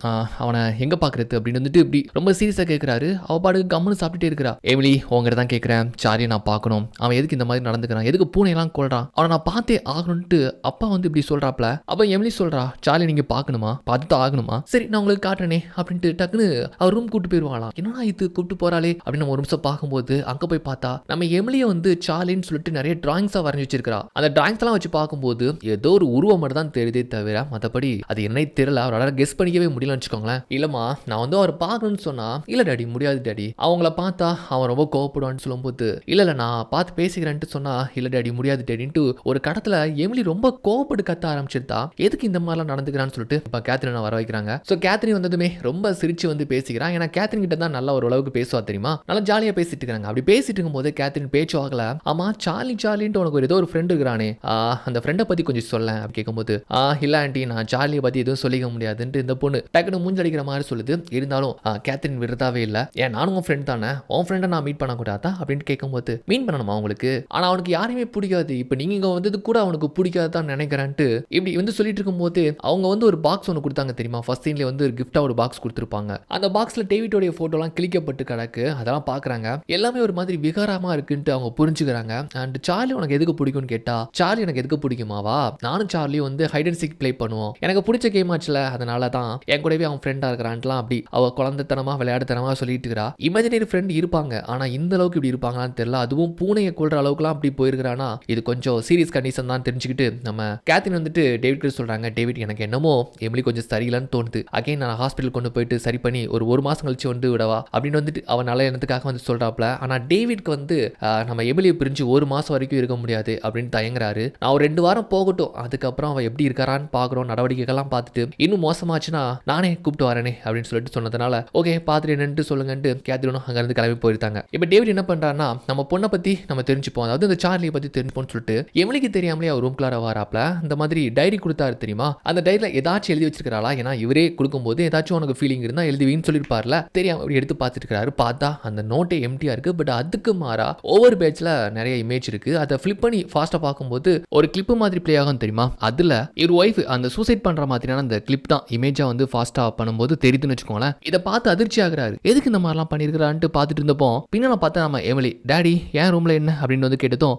அவனை எங்க பாக்குறது அப்படின்னு வந்துட்டு இப்படி ரொம்ப சீரியஸா கேட்கிறாரு. அவ பாடு கம்முன்னு சாப்பிட்டுட்டே இருக்கிறா. எமிலி உங்ககிட்ட தான் கேட்கிறேன், சார்லியை நான் பார்க்கணும், அவன் எதுக்கு இந்த மாதிரி நடந்துக்கிறான், எதுக்கு பூனையெல்லாம் கொள்றான், அவனை நான் பார்த்தே ஆகணும்ட்டு அப்பா வந்து இப்படி சொல்றாப்ல. அப்ப எமிலி சொல்றா சார்லி நீங்க பார்க்கணுமா, பார்த்து ஆகணுமா, சரி நான் உங்களுக்கு காட்டுறேனே அப்படின்ட்டு டக்குன்னு அவர் ரூம் கூட்டு போயிருவாங்களாம். என்னன்னா இது கூப்பிட்டு போறாளே அப்படின்னு நம்ம ஒரு நிமிஷம் பார்க்கும்போது அங்க போய் பார்த்தா நம்ம எமிலியை வந்து சார்லின்னு சொல்லிட்டு நிறைய டிராயிங்ஸா வரைஞ்சி வச்சிருக்கா. அந்த டிராயிங்ஸ் எல்லாம் வச்சு பார்க்கும்போது ஏதோ ஒரு உருவம் மட்டும் தான் தெரியுதே தவிர மற்றபடி அது என்னை தெரியல, அவரால் கெஸ் பண்ணிக்கவே முடியலன்னு வச்சுக்கோங்களேன். இல்லம்மா நான் வந்து அவர் பார்க்கணும்னு சொன்னா இல்ல டாடி முடியாது டாடி, அவங்கள பார்த்தா அவன் ரொம்ப கோவப்படுவான்னு சொல்லும்போது இல்ல நான் பார்த்து பேசிக்கிறேன்ட்டு சொன்னா இல்ல டாடி முடியாது டாடின்ட்டு ஒரு கடத்துல எமிலி ரொம்ப கோவப்பட்டு கத்த ஆரம்பிச்சிருந்தா. எதுக்கு இந்த மாதிரிலாம் நடந்துக்கிறான்னு சொல்லிட்டு இப்போ கேத்ரினை வர வைக்கிறாங்க. ஸோ கேத்ரின் வந்ததுமே ரொம்ப சிரிச்சு வந்து பேசிக்கிறான். ஏன்னா கேத்ரின் கிட்ட தான் நல்லா ஒரு அளவுக்கு பேசுவா தெரியுமா, நல்லா ஜாலியாக பேசிட்டு இருக்காங்க. அப்படி பேசிட்டு இருக்கும்போது கேத்ரின் பேச்சு ஆகல. ஆமா சார்லின்ட்டு உனக்கு ஏதோ ஒரு ஃப்ரெண்டு இருக்கிறானே, அந்த ஃப்ரெண்டை பத்தி கொஞ்சம் சொல்ல அப்படி கேட்கும்போது இல்ல ஆண்டி நான் சார்லியை பத்தி எதுவும் சொல்லிக்க முடியாதுன்ட்டு இந்த பொண்ணு டக்குனு மூஞ்சடிக்கிற மாதிரி சொல்லுது. இருந்தாலும் கேத்ரின் விடுறதாவே இல்லை. ஏன் நானும் உன் ஃப்ரெண்ட் தானே, உன் ஃப்ரெண்டை நான் மீட் பண்ணக்கூடாதா அப்படின்னு கேட்கும்போது மீன் பண்ணணுமா உங்களுக்கு, ஆனா அவனுக்கு யாரையுமே பிடிக்காது, இப்போ நீங்க இங்க வந்தது கூட அவனுக்கு பிடிக்காதான் நினைக்கிறேன்ட்டு இப்படி வந்து சொல்லிட்டு இருக்கும்போது அவங்க வந்து ஒரு பாக்ஸ் ஒன்று கொடுத்தாங்க தெரியுமா. ஃபர்ஸ்ட் சீன்ல வந்து ஒரு கிஃப்டா ஒரு பாக்ஸ் கொடுத்துருப்பாங்க. அந்த பாக்ஸ்ல டேவிட்டோடைய போட்டோலாம் கிளிக்கப்பட்டு கிடக்கு. அதெல்லாம் பாக்குறாங்க. எல்லாமே ஒரு மாதிரி விகாரமா இருக்குன்ட்டு அவங்க புரிஞ்சுக்கிறாங்க. அண்ட் சார்லி உனக்கு எதுக்கு பிடிக்கும்னு கேட்டா சார்லி எனக்கு எதுக்கு பிடிக்குமாவா, நானும் சார்லியும் வந்து ஹைட் அண்ட் சீக் ப்ளே பண்ணுவோம், எனக்கு பிடிச்ச கேம் ஆச்சுல அதனால தான் என் கூடவே அவன் ஃப்ரெண்டா இருக்கிறான்லாம் அப்படி அவ குழந்தைத்தனமா விளையாடுத்தனமா சொல்லிட்டு இருக்கிறா. இமேஜினரி ஃப்ரெண்ட் இருப்பாங்க, ஆனா இந்த அளவுக்கு இப்படி இருப்பாங்களான்னு தெரியல. அதுவும் பூனையை கொள்ற அளவுக்குலாம் அப்படி போயிருக்கிறானா இது கொஞ்சம் சீரியஸ் கண்டிஷன் தான் தெரிஞ்சுக்கிட்டு நம்ம கேத்ரின் வந்துட்டு டேவிட் கிட்ட சொல்றாங்க, டேவிட் எனக்கு என்னமோ எமிலி கொஞ்சம் சரியில்லைன்னு தோணுது, அகைன் நான் ஹாஸ்பிட்டல் கொண்டு போயிட்டு சரி பண்ணி ஒரு மாசம் கழிச்சு வந்து விடவா அப்படின்னு வந்துட்டு அவன் நல்ல எண்ணத்துக்காக வந்து சொல்றாப்ல. ஆனா டேவிட்க்கு வந்து நம்ம எமிலியை பிரிஞ்சு ஒரு மாசம் வரைக்கும் இருக்க முடியாது அப்படின்னு தயங்குறாரு. நான் ஒரு 2 வாரம் போகட்டும், அதுக்கப்புறம் அவன் எப்படி இருக்காரான்னு பாக்குறோம், நடவடிக்கைகள்லாம் பார்த்துட்டு இன்னும் மோசமாச்சுன்னா நானே கூப்பிட்டு வரேனே அப்படின்னு சொல்லிட்டு சொன்னதுனால ஓகே பார்த்துட்டு என்னன்ட்டு சொல்லுங்கன்ட்டு கேத்ரினும் அங்க இருந்து கிளம்பி போயிருந்தாங்க. இப்ப டேவிட் என்ன பண்றாருன்னா நம்ம பொண்ணை பத்தி நம்ம தெரிஞ்சுப்போம், அதாவது இந்த சார்லியை பத்தி தெரிஞ்சுப்போம்னு சொல்லிட்டு எமிலிக்கு தெரியாமலே அவர் ரூம்குள்ளார வராப்ல. இந்த மாதிரி டைரி கொடுத்தாரு தெரியுமா, அந்த டைரியில ஏதாச்சும் எழுதி வச்சிருக்காளா, ஏன்னா இவரே கொடுக்கும்போது ஏதாச்சும் உனக்கு ஃபீலிங் இருந்தா எழுதுவீன்னு சொல்லிருப்பார்ல, தெரியாம அப்படி எடுத்து பார்த்துட்டு இருக்காரு. பார்த்தா அந்த நோட்டே எம்டியா இருக்கு. பட் அதுக்கு மாறா ஓவர் பேஜ்ல நிறைய இமேஜ் இருக்கு. அதை ஃபிளிப் பண்ணி ஃபாஸ்டா பார்க்கும்போது ஒரு கிளிப் மாதிரி பிளே ஆகும் தெரியுமா, அதுல இவர் ஒய்ஃப் அந்த சூசைட் பண்ற மாதிரியான அந்த கிளிப் தான் இமேஜா வந்து ஃபாஸ்டா பண்ணும்போது தெரியுதுன்னு வச்சுக்கோங்களேன். இதை பார்த்து அதிர்ச்சி ஆகுறாரு, எதுக்கு இந்த மாதிரிலாம் பண்ணிருக்கான்ட்டு பார்த்துட்டு இருந்தப்போ பின்னால பார்த்தா நம்ம எமிலி டாடி என் ரூம்ல என்ன அப்படின்னு வந்து கேட்டதும்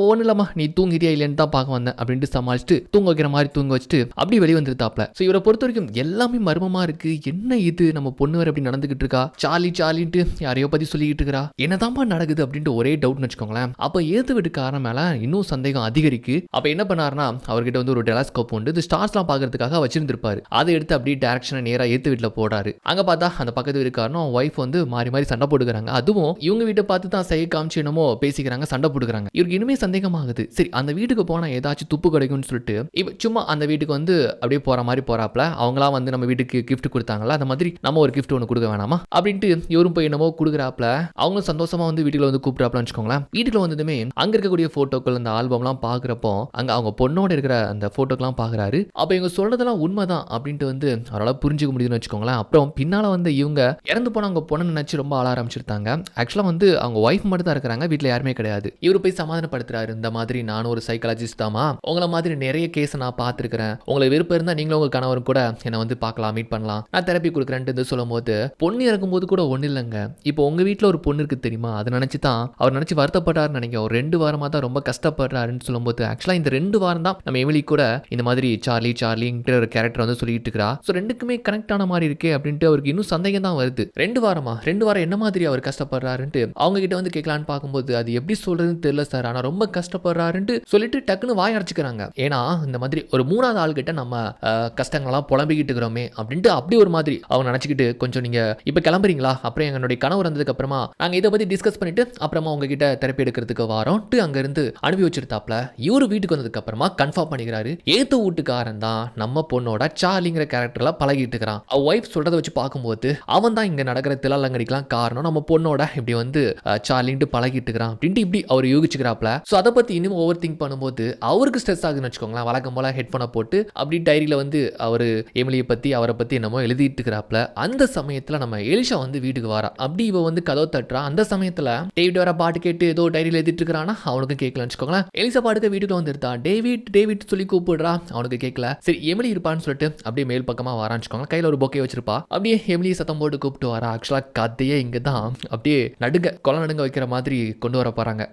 ஒன்னும் இல்லம்மா நீ தூங்கிட்டியா இல்லைன்னு தான் பார்க்க வந்தேன் அப்படின்ட்டு சமாளிச்சுட்டு தூங்க வைக்கிற மாதிரி தூங்க வச்சுட்டு அப்படி வெளியே வந்துருத்தாப்ல. ஸோ இவரை பொறுத்த வரைக்கும் எல்லாமே மர்மமா இருக்கு. என்ன இது நம்ம பொண்ணு வரை அப்படி நடந்துகிட்டு இருக்கா, சார்லின்ட்டு யாரையோ பத்தி சொல்லிக்கிட்டு இருக்கா, என்னதான்பா நடக்குது அப்படின்ட்டு ஒரே டவுட்னு வச்சுக்கோங்களேன். அப்ப ஏத்து வீட்டுக்காரன் மேல இன்னும் சந்தேகம் அதிகரிக்கு. அப்ப என்ன பண்ணாருன்னா அவர்கிட்ட வந்து ஒரு டெலஸ்கோப் உண்டு, இந்த ஸ்டார்ஸ்லாம் பார்க்கறதுக்காக வச்சிருந்திருப்பாரு. அதை எடுத்து அப்படியே டைரக்ஷனை நேரா ஏத்து வீட்டுல போடுறாரு. அங்க பார்த்தா அந்த பக்கத்து வீட்டுக்காரனும் ஒய்ஃப் வந்து மாறி மாறி சண்டை போட்டுக்கிறாங்க. அதுவும் இவங்க வீட்டை பார்த்து தான் செய்ய காமிச்சு என்னமோ பேசிக்கிறாங்க, சண்டை போட்டுக்கிறாங்க. இவருக்கு இனிமே சந்தேகமாகுது. சரி அந்த வீட்டுக்கு போனா ஏதாச்சும் துப்பு கிடைக்கும்னு சொல்லிட்டு இவ சும்மா அந்த வீட்டுக்கு வந்து அப்படியே போற மாதிரி போறாப்ல. அவங்களா வந்து நம்ம வீட்டுக்கு கிஃப்ட் கொடுத்தாங்களா, அந்த மாதிரி நம்ம ஒரு கிஃப்ட் ஒன்று கொடுக்க வேணாமா அப்படின்ட்டு இவரும் போய் என்னமோ கொடுக்குறாப்ல. அவங்களும் சந்தோஷமா வந்து வீட்டுல வந்து கூப்பிடாப்லன்னு வச்சுக்கோங்களேன். வீட்டுல வந்ததுமே அங்க இருக்கக்கூடிய போட்டோக்கள் அந்த ஆல்பம்லாம் பாக்குறப்போ அங்க அவங்க பொண்ணோட இருக்கிற அந்த போட்டோக்கெல்லாம் பாக்குறாரு. அப்ப இவங்க சொல்றதெல்லாம் உண்மைதான் அப்படின்ட்டு வந்து அவரால் புரிஞ்சுக்க முடியுதுன்னு வச்சுக்கோங்களேன். அப்புறம் பின்னால வந்து இவங்க இறந்து போன அவங்க பொண்ணு நினைச்சு ரொம்ப ஆள ஆரம்பிச்சிருந்தாங்க. ஆக்சுவலா வந்து அவங்க ஒய்ஃப் மட்டும் தான் இருக்கிறாங்க, வீட்டுல யாருமே கிடையாது. இவரு போய் சமாதானப்படுத்துறாரு, இந்த மாதிரி நானும் ஒரு சைக்காலஜிஸ்ட் தாமா, உங்களை மாதிரி நிறைய கேஸ் நான் பார்த்துருக்கிறேன், உங்களுக்கு விருப்பம் இருந்தா நீங்களும் உங்க கணவரும் கூட என்ன வந்து பார்க்கலாம், மீட் பண்ணலாம், நான் தெரப்பி கொடுக்குறேன்ட்டு சொல்லும் போது பொண்ணு இறக்கும்போது கூட ஒன்றும் இல்லைங்க, இப்போ உங்க வீட்டில் ஒரு பொண்ணு இருக்கு தெரியுமா, அதை நினைச்சு தான் அவர் நினைச்சு வருத்தப்பட்டாருன்னு நினைக்கிறேன். ஒரு 2 வாரமா தான் ரொம்ப கஷ்டப்படுறாருன்னு சொல்லும்போது ஆக்சுவலா இந்த 2 வாரம் தான் நம்ம எமிலி கூட இந்த மாதிரி சார்லிங்கிற ஒரு கேரக்டர் வந்து சொல்லிட்டு இருக்கிறா. ஸோ ரெண்டுக்குமே கனெக்ட் ஆன மாதிரி இருக்கே அப்படின்ட்டு அவருக்கு இன்னும் சந்தேகம் தான் வருது. 2 வாரம் என்ன மாதிரி அவர் கஷ்டப்படுறாருன்ட்டு அவங்க கிட்ட வந்து கேட்கலான்னு பார்க்கும்போது அது எப்படி சொல்றதுன்னு தெரியல சார், ஆனா ரொம்ப கஷ்டப்படுறாருன்ட்டு சொல்லிட்டு டக்குன்னு வாய் அடைச்சுக்கிறாங்க. ஏன்னா இந்த மாதிரி ஒரு 3வது ஆள்கிட்ட நம்ம கஷ்டங்கள்லாம் புலம்பிக்கிட்டு இருக்கிறோமே அப்படின்ட்டு அப்படி ஒரு மாதிரி அவங்க நினைச்சுக்கிட்டு கொஞ்சம் நீங்க இப்ப கிளம்புறீங்களா, அப்புறம் என்னுடைய கணவர் வந்ததுக்கு அப்புறமா நாங்க இதை பத்தி டிஸ்கஸ் பண்ணிட்டு அப்புறமா உங்ககிட்ட தெரப்பி எடுக்கிறதுக்கு வரோம்ட்டு அங்க இருந்து அனுப்பி வச்சிருந்தாப்ல. இவரு வீட்டுக்கு வந்ததுக்கு அப்புறமா கன்ஃபார்ம் பண்ணிக்கிறாரு, ஏத்து வீட்டுக்காரன் தான் நம்ம பொண்ணோட சார்லிங்கிற கேரக்டர்ல பழகிட்டு இருக்கிறான். அவ ஒய்ஃப் சொல்றதை வச்சு பார்க்கும்போது அவன் தான் இங்க நடக்கிற திலாலங்கடிக்கலாம் காரணம், நம்ம பொண்ணோட இப்படி வந்து சார்லின்ட்டு பழகிட்டு இருக்கிறான் அப்படின்ட்டு இப்படி அவர் யூகிச்சு யூகிச்சுக்கிறாப்ல. ஸோ அதை பத்தி இன்னும் ஓவர் திங்க் பண்ணும்போது அவருக்கு ஸ்ட்ரெஸ் ஆகுதுன்னு வச்சுக்கோங்களேன். வழக்கம் போல ஹெட்ஃபோனை போட்டு அப்படி டைரியில வந்து அவரு எமிலியை பத்தி அவரை பத்தி என்னமோ எழுதிட்டு இருக்கிறாப்ல. அந்த சமயத்துல நம்ம எலிஷா வந்து வீட்டுக்கு வரா. அப்படி இவ வந்து கதவு தட்டுறா. அந்த சமயத்துல டேவிட் வர பாட்டு கேட்டு ஏதோ டைரியில எழுதிட்டு இருக்கிறானா, அவனுக்கு கேட்கலன்னு வச்சுக்கோங்களேன். எலிசா பாட்டுக்கு வீட்டுக்கு வந்துருந்தா. டேவிட் டேவிட் சொல்லி கூப்பிடுறா. அவனுக்கு கேட்கல. சரி எமிலி இருப்பான்னு சொல்லிட்டு அப்படியே மேல் பக்கமா வரான்னு வச்சுக்கோங்க. கையில ஒரு பொக்கே வச்சிருப்பா. அப்படியே எமிலியை சத்தம் போட்டு கூப்பிட்டு வரா. ஆக்சுவலா கதையே இங்கதான் அப்படியே நடுங்க கொலை நடுங்க வைக்கிற மாதிரி கொண்டு வர போறாங்க.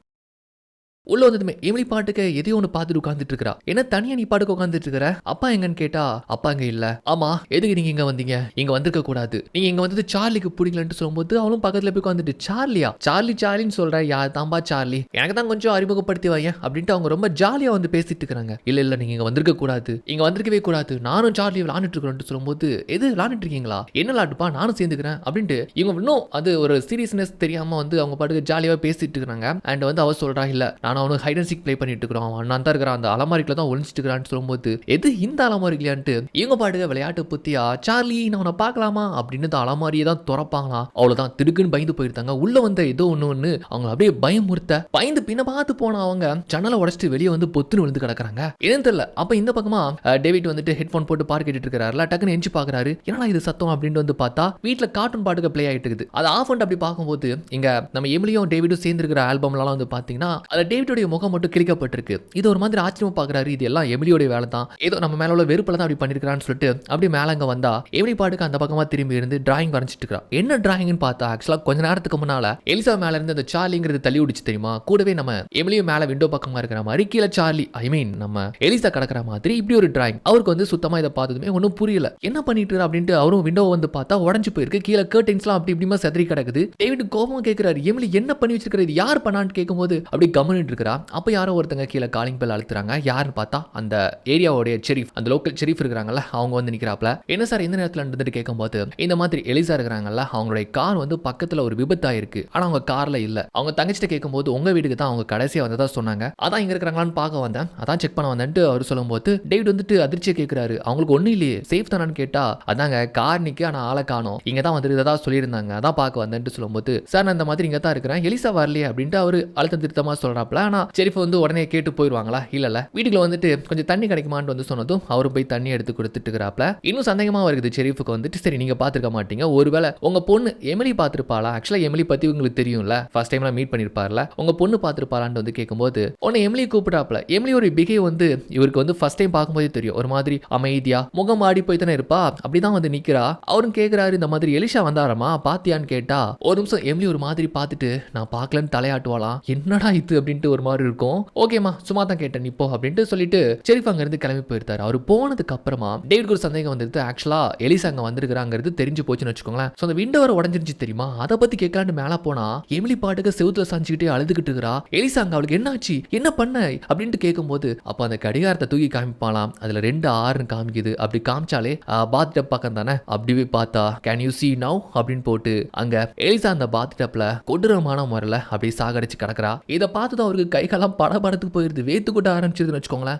உள்ள வந்ததுமே எமிலி பாட்டுக்கு எதையோ ஒன்று பார்த்துட்டு உட்காந்துட்டு இருக்கா. என்ன தனியா நீ பாட்டுக்கு உட்காந்துட்டு இருக்கிற? அப்பா எங்கன்னு கேட்டா அப்பா இங்க இல்ல. ஆமா எதுக்கு நீங்க இங்க வந்தீங்க? இங்க வந்திருக்க கூடாது. நீங்க இங்க வந்தது சார்லிக்கு பிடிக்கலன்னு சொல்லும்போது அவளும் பக்கத்துல போய் உட்காந்துட்டு சார்லியா சார்லி சார்லின்னு சொல்ற யார் தாம்பா சார்லி? எனக்கு தான் கொஞ்சம் அறிமுகப்படுத்தி வையன் அப்படின்ட்டு அவங்க ரொம்ப ஜாலியா வந்து பேசிட்டு இருக்காங்க. இல்ல இல்ல நீங்க இங்க வந்திருக்க கூடாது, இங்க வந்திருக்கவே கூடாது, நானும் சார்லி விளாண்டுட்டு இருக்கிறோம்னு சொல்லும்போது எது விளாண்டுட்டு இருக்கீங்களா? என்ன விளாட்டுப்பா நானும் சேர்ந்துக்கிறேன் அப்படின்ட்டு இவங்க இன்னும் அது ஒரு சீரியஸ்னஸ் தெரியாம வந்து அவங்க பாட்டுக்கு ஜாலியா பேசிட்டு இருக்காங்க. அண்ட் வந்து அவ சொல்றா இல்ல நான் அவனுக்கு ஹைட் அண்ட் சீக் ப்ளே பண்ணிட்டு இருக்கிறோம். அவன் நான் தான் இருக்கிறான் அந்த அலமாரிக்குள்ள தான் ஒளிஞ்சிட்டு இருக்கிறான்னு சொல்லும்போது எது இந்த அலமாரிக்கலையான்ட்டு இவங்க பாட்டுக்கு விளையாட்டு புத்தியா சார்லி நான் அவனை பார்க்கலாமா அப்படின்னு அந்த அலமாரியை தான் திறப்பாங்களாம். அவ்வளவுதான் திடுக்குன்னு பயந்து போயிருந்தாங்க. உள்ள வந்த ஏதோ ஒண்ணு அவங்க அப்படியே பயமுறுத்த பயந்து பின்ன பார்த்து போன அவங்க ஜன்னலை உடைச்சிட்டு வெளியே வந்து பொத்துன்னு விழுந்து கிடக்குறாங்க. என்னன்னு தெரியல. அப்ப இந்த பக்கமா டேவிட் வந்துட்டு ஹெட்ஃபோன் போட்டு பாட்டு கேட்டுட்டு இருக்கிறாருல. டக்குன்னு எஞ்சி பாக்குறாரு. என்னடா இது சத்தம் அப்படின்னு வந்து பார்த்தா வீட்டுல கார்ட்டூன் பாட்டுக்கு பிளே ஆயிட்டு இருக்குது. அதை ஆஃப் பண்ணிட்டு அப்படி பார்க்கும்போது இங்க நம்ம எமிலியும் டேவிடும் சேர்ந்து இருக்கிற ஆல்பம்லாம் வந்து பாத்தீங்கன்னா அது டேவிடோட முகம் மட்டும் கிழிக்கப்பட்டிருக்கு. இது ஒரு மாதிரி ஆச்சரியமா பாக்குறாரு. இது எல்லாம் எமிலியோட வேலை தான். ஏதோ நம்ம மேல உள்ள வெறுப்புல தான் அப்படி பண்ணிருக்கான்னு சொல்லிட்டு அப்படியே மேல அங்க வந்தா எமிலி பாட்டுக்கு அந்த பக்கமா திரும்பி இருந்து டிராயிங் வரைஞ்சிட்டு இருக்கா. என்ன டிராயிங்னு பார்த்தா ஆக்சுவலா கொஞ்ச நேரத்துக்கு முன்னால எலிசா மேல இருந்து அந்த சார்லிங்கிறது தள்ளி விடுச்சு தெரியுமா? கூடவே நம்ம எமிலியும் மேல விண்டோ பக்கமா இருக்கிற மாதிரி கீழே சார்லி ஐ மீன் நம்ம எலிசா கிடக்கிற மாதிரி இப்படி ஒரு டிராயிங். அவருக்கு வந்து சுத்தமா இதை பார்த்ததுமே ஒன்றும் புரியல. என்ன பண்ணிட்டு இருக்கா அப்படின்ட்டு அவரும் விண்டோ வந்து பார்த்தா உடஞ்சு போயிருக்கு. கீழே கர்டைன்ஸ்லாம் அப்படி இப்படிமா செதறி கிடக்குது. டேவிட் கோபமா கேட்கிறாரு எமிலி என்ன பண்ணி வச்சிருக்கிறது யார் பண்ணான்னு கேட்கும்போது அப்படி கம்முனிட்டு இருக்கிறா. அப்ப யாரோ ஒருத்தங்க கீழே காலிங் பெல் அழுத்துறாங்க. யாருன்னு பார்த்தா அந்த ஏரியாவோட செரீஃப் அந்த லோக்கல் செரீஃப் இருக்கிறாங்கல்ல அவங்க வந்து நிக்கிறாப்ல. என்ன சார் இந்த நேரத்தில் இருந்துட்டு கேட்கும்போது இந்த மாதிரி எலிசா இருக்கிறாங்கல்ல அவங்களுடைய கார் வந்து பக்கத்துல ஒரு விபத்தாயிருக்கு. ஆனா அவங்க கார்ல இல்ல. அவங்க தங்கச்சிட்ட கேட்கும்போது உங்க வீட்டுக்கு தான் அவங்க கடைசியா வந்ததா சொன்னாங்க. அதான் இங்க இருக்கிறாங்களான்னு பார்க்க வந்தேன். அதான் செக் பண்ண வந்தேன்ட்டு அவர் சொல்லும்போது டேவிட் வந்துட்டு அதிர்ச்சியை கேட்கிறாரு. அவங்களுக்கு ஒன்றும் இல்லையே சேஃப் தானான்னு கேட்டா அதாங்க கார் நிக்க ஆனா ஆளை காணோம். இங்க தான் வந்து இதான் சொல்லியிருந்தாங்க. அதான் பார்க்க வந்தேன்ட்டு சொல்லும்போது சார் நான் இந்த மாதிரி இங்க தான் இருக்கிறேன் எலிசா வரலையே அப்படின்ட்டு அவரு அழுத்தம் திருத்தமா சொல்றாப்ல. ஆனா செரீஃப் வந்து உடனே கேட்டு போயிடுவாங்களா? இல்ல வீட்டுக்குள்ள வந்துட்டு கொஞ்சம் தண்ணி கிடைக்குமான்னு வந்து சொன்னதும் அவரு போய் தண்ணி எடுத்து கொடுத்துட்டு இருக்கிறாப்ல. இன்னும் சந்தேகமா இருக்குது செரீஃபுக்கு வந்துட்டு சரி நீங்க பாத்துருக்க மாட்டீங்க ஒருவேளை உங்க பொண்ணு எமிலி பாத்துருப்பாளா? ஆக்சுவலா எமிலி பத்தி உங்களுக்கு தெரியும்ல ஃபர்ஸ்ட் டைம்ல மீட் பண்ணிருப்பார்ல உங்க பொண்ணு பாத்துருப்பாளான்னு வந்து கேட்கும்போது உடனே எமிலி கூப்பிடாப்ல. எமிலி ஒரு பிஹேவ் வந்து இவருக்கு வந்து ஃபர்ஸ்ட் டைம் பார்க்கும்போதே தெரியும். ஒரு மாதிரி அமைதியா முகம் ஆடி போய் தானே இருப்பா. அப்படிதான் வந்து நிக்கிறா. அவரும் கேட்கிறாரு இந்த மாதிரி எலிஷா வந்தாரமா பாத்தியான்னு கேட்டா ஒரு நிமிஷம் எமிலி ஒரு மாதிரி பார்த்துட்டு நான் பார்க்கலன்னு தலையாட்டுவாளாம். என்னடா இது அப்படின்ட்டு ஒரு மாதிரி இருக்கும். ஓகேமா சும்மா தான் கேட்டேன் இப்போ அப்படின்ட்டு சொல்லிட்டு செரீஃப் அங்க இருந்து கிளம்பி போயிருந்தாரு. அவர் போனதுக்கு அப்புறமா டேவிட்க்கு ஒரு சந்தேகம் வந்துருது. ஆக்சுவலா எலிசா அங்க வந்திருக்காங்கிறது தெரிஞ்சு போச்சுன்னு வச்சுக்கோங்களேன். அந்த விண்டோ வர உடஞ்சிருச்சு தெரியுமா? அதை பத்தி கேட்கலான்னு மேல போனா எமிலி பாட்டுக்கு செவுத்துல சாஞ்சிக்கிட்டே அழுதுகிட்டு இருக்கிறா. எலிசா அங்க அவளுக்கு என்னாச்சு என்ன பண்ண அப்படின்ட்டு கேட்கும்போது அப்ப அந்த கடிகாரத்தை தூக்கி காமிப்பாலாம். அதுல 2 காமிக்குது. அப்படி காமிச்சாலே பாத் டப் பக்கம் தானே. அப்படி பார்த்தா கேன் யூ see now அப்படின்னு போட்டு அங்க எலிசா அந்த பாத் டப்ல கொடூரமான முறையில அப்படியே சாகடிச்சு கிடக்குறா. இதை பார்த்ததும் அவருக்கு கைகாலம் படபடத்துக்கு போயிருது. வேத்து கொட்ட ஆரம்பிச்சிருதுன்னு வச்சுக்கோங்களேன்.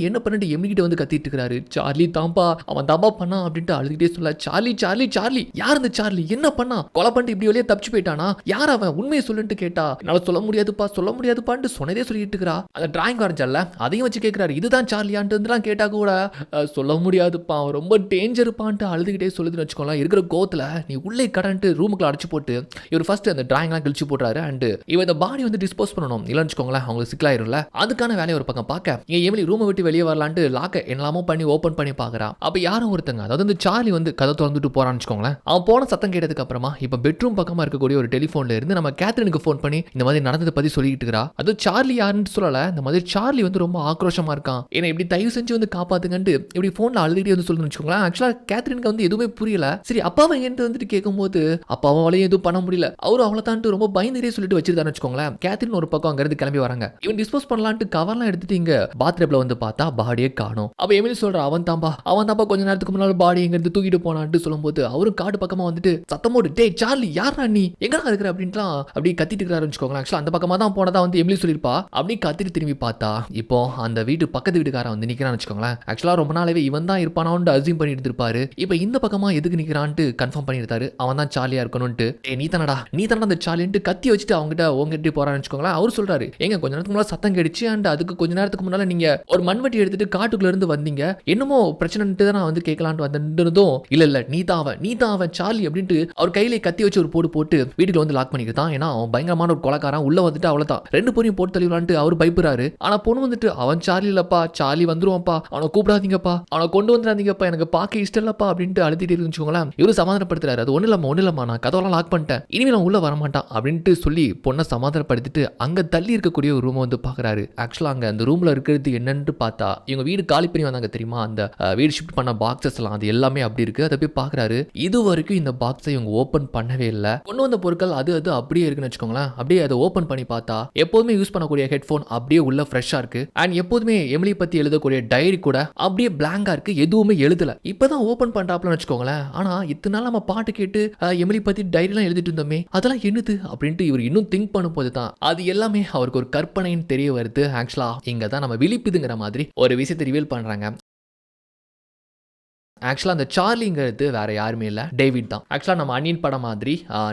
என்ன பண்ணிட்டு எம்கிட்ட வந்து கத்திட்டு இருக்காரு. சார்லி தாம்பா அவன் தாம்பா பண்ணா அப்படின்ட்டு அழுதுகிட்டே சொல்ல சார்லி சார்லி சார்லி யார் இந்த சார்லி என்ன பண்ணா கொலை பண்ணிட்டு இப்படி வெளியே தப்பிச்சு போயிட்டானா யார் அவன் உண்மையை சொல்லிட்டு கேட்டா என்னால சொல்ல முடியாதுப்பான்னு சொன்னதே சொல்லிட்டு இருக்கிறா. அந்த டிராயிங் வரைஞ்சல்ல அதையும் வச்சு கேட்கிறாரு இதுதான் சார்லியான்ட்டு கேட்டா கூட சொல்ல முடியாதுப்பா அவன் ரொம்ப டேஞ்சருப்பான்ட்டு அழுதுகிட்டே சொல்லுதுன்னு வச்சுக்கோங்களேன். இருக்கிற கோத்துல நீ உள்ளே கடன்ட்டு ரூமுக்குள்ள அடிச்சு போட்டு இவர் ஃபர்ஸ்ட் அந்த டிராயிங்லாம் கிழிச்சு போடுறாரு. அண்ட் இவன் இந்த பாடி வந்து டிஸ்போஸ் பண்ணணும் இல்லைன்னு வச்சுக்கோங்களேன் அவங்களுக்கு சிக்கலாயிரும்ல. அதுக்கான வேலையை ஒரு பக்கம் பார்க்க இங்க எமிலி ரூமை விட்டு வெளியே வரலான்ட்டு லாக்க என்னலாமோ பண்ணி ஓபன் பண்ணி பாக்குறான். அப்ப யாரும் ஒருத்தங்க அதாவது இந்த சார்லி வந்து கதை திறந்துட்டு போறான்னு வச்சுக்கோங்களேன். அவன் போன சத்தம் கேட்டதுக்கு அப்புறமா இப்ப பெட்ரூம் பக்கமா இருக்கக்கூடிய ஒரு டெலிபோன்ல இருந்து நம்ம கேத்ரினுக்கு ஃபோன் பண்ணி இந்த மாதிரி நடந்ததை பத்தி சொல்லிட்டு இருக்கா. அது சார்லி யாருன்னு சொல்லல. இந்த மாதிரி சார்லி வந்து ரொம்ப ஆக்ரோஷமா இருக்கான். ஏன்னா இப்படி தயவு செஞ்சு வந்து காப்பாத்துங்கன்ட்டு இப்படி போன்ல அழுதுகிட்டே வந்து சொல்லணும்னு வச்சுக்கோங்களேன். ஆக்சுவலா கேத்ரினுக்கு வந்து எதுவுமே புரியல. சரி அப்பாவை என்கிட்ட வந்துட்டு கேட்கும்போது அப்பாவும் அவளையும் எதுவும் பண்ண முடியல. அவரும் அவளை தான்ட்டு ரொம்ப பயந்துட்டே சொல்லிட்டு வச்சிருந்தான்னு வச்சுக்கோங்களேன். கேத்ரின் ஒரு பக்கம் அங்க இருந்து கிளம்பி வராங்க. இவன் டிஸ்போஸ் பண்ணலான்ட்டு கவர்லாம் எடுத்துட்டு இங்க பாத்ரூம்ல வந்து பார்த்தா பாடியே காணோம். அப்ப எமிலி சொல்ற அவன் தாம்பா கொஞ்ச நேரத்துக்கு முன்னால பாடி எங்க இருந்து தூக்கிட்டு போனான்ட்டு சொல்லும்போது அவரும் காடு பக்கமா வந்துட்டு சத்தமோடு டேய் சார்லி யாரா நீ எங்கடா இருக்கிற அப்படின்ட்டுலாம் அப்படி கத்திட்டு இருக்கிறாரு வச்சுக்கோங்களேன். ஆக்சுவலா அந்த பக்கமா தான் போனதா வந்து எமிலி சொல்லிருப்பா. அப்படி கத்திட்டு திரும்பி பார்த்தா இப்போ அந்த வீட்டு பக்கத்து வீட்டுக்காரன் வந்து நிக்கிறான்னு வச்சுக்கோங்களேன். ஆக்சுவலா ரொம்ப நாளாவே இவன் தான் இருப்பானான்னு அசியூம் பண்ணிட்டு இருப்பாரு. இப்போ இந்த பக்கமா எதுக்கு நிக்கிறான்ட்டு கன்ஃபார்ம் பண்ணிருந்தாரு. அவன் தான் சார்லியா இருக்கணும்ட்டு நீ தானடா அந்த சார்லின்ட்டு கத்தி வச்சுட்டு அவங்ககிட்ட போறான்னு வச்சுக்கோங்களேன். அவர் சொல்றாரு சொல்றாரு, ஏங்க கொஞ்ச நேரத்துக்கு முன்னால சத்தம் கேட்டுச்சு அண்ட் அதுக்கு கொஞ்ச நேரத்துக்கு முன்னால நீங்க ஒரு மண்வெட்டி எடுத்துட்டு காட்டுக்குள்ள இருந்து வந்தீங்க, என்னமோ பிரச்சனைட்டு தான் நான் வந்து கேட்கலான்ட்டு வந்ததும், இல்ல நீ தான் அவன் சார்லி அப்படின்ட்டு அவர் கையில கத்தி வச்சு ஒரு போட்டு வீட்டுக்குள்ள வந்து லாக் பண்ணிக்கிட்டான். ஏன்னா அவன் பயங்கரமான ஒரு கொலைக்காரன், உள்ள வந்துட்டு அவ்வளவுதான் 2 பேரையும் போட்டு தள்ளிடலான்ட்டு அவர் பயப்படுறாரு. ஆனா பொண்ணு வந்துட்டு அவன் சார்லி இல்லப்பா, சார்லி வந்துருவான்ப்பா, அவனை கூப்பிடாதீங்கப்பா, அவனை கொண்டு வந்துடாதீங்கப்பா, எனக்கு பார்க்க இஷ்டம் இல்லப்பா அப்படின்ட்டு அழுத்திட்டு இருந்துச்சுங்களேன். இவரு சமாதானப்படுத்துறாரு, அது ஒண்ணு இல்லம்மா நான் கதவெல்லாம் லாக் பண்ணிட்டேன், இனிமேல் உள்ள வரமாட்டான் அப்படின்ட்டு சொல்லி பொண்ணை சமாதானப்படுத்திட்டு அங்க தள்ளி இருக்கக்கூடிய ஒரு ரூமை வந்து பாக்குறாரு. ஆக்சுவலா அங்க அந்த ரூம்ல இருக்கிறது என்னன்னு பார்த்தா இவங்க வீடு காலி பண்ணி வந்தாங்க தெரியுமா, அந்த வீடு ஷிஃப்ட் பண்ண பாக்ஸஸ் எல்லாம் அது எல்லாமே அப்படி இருக்கு. அதை போய் பாக்குறாரு. இது வரைக்கும் இந்த பாக்ஸை இவங்க ஓபன் பண்ணவே இல்லை. கொண்டு வந்த பொருட்கள் அது அப்படியே இருக்குன்னு வச்சுக்கோங்களேன். அப்படியே அதை ஓபன் பண்ணி பார்த்தா எப்போதுமே யூஸ் பண்ணக்கூடிய ஹெட்போன் அப்படியே உள்ள ஃப்ரெஷ்ஷா இருக்கு. அண்ட் எப்போதுமே எமிலி பத்தி எழுதக்கூடிய டைரி கூட அப்படியே பிளாங்கா இருக்கு, எதுவுமே எழுதல. இப்பதான் ஓபன் பண்றாப்லன்னு வச்சுக்கோங்களேன். ஆனா இத்தனை நாள் நம்ம பாட்டு கேட்டு எமிலி பத்தி டைரி எல்லாம் எழுதிட்டு இருந்தோமே, அதெல்லாம் என்னது அப்படின்ட்டு இவர் இன்னும் திங்க் பண்ணும் போது தான் அது எல்லாமே அவருக்கு ஒரு கற்பனைன்னு தெரிய வருது. ஆக்சுவலா இங்க தான் நம்ம விழிப்புதுங்கிற மாதிரி ஒரு விஷயத்தை ரிவீல் பண்றாங்க. ஆக்சுவலாக அந்த சார்லிங்கிறது வேற யாருமே இல்லை, டேவிட் தான். ஆக்சுவலாக நம்ம அன்னியன் படம் மாதிரி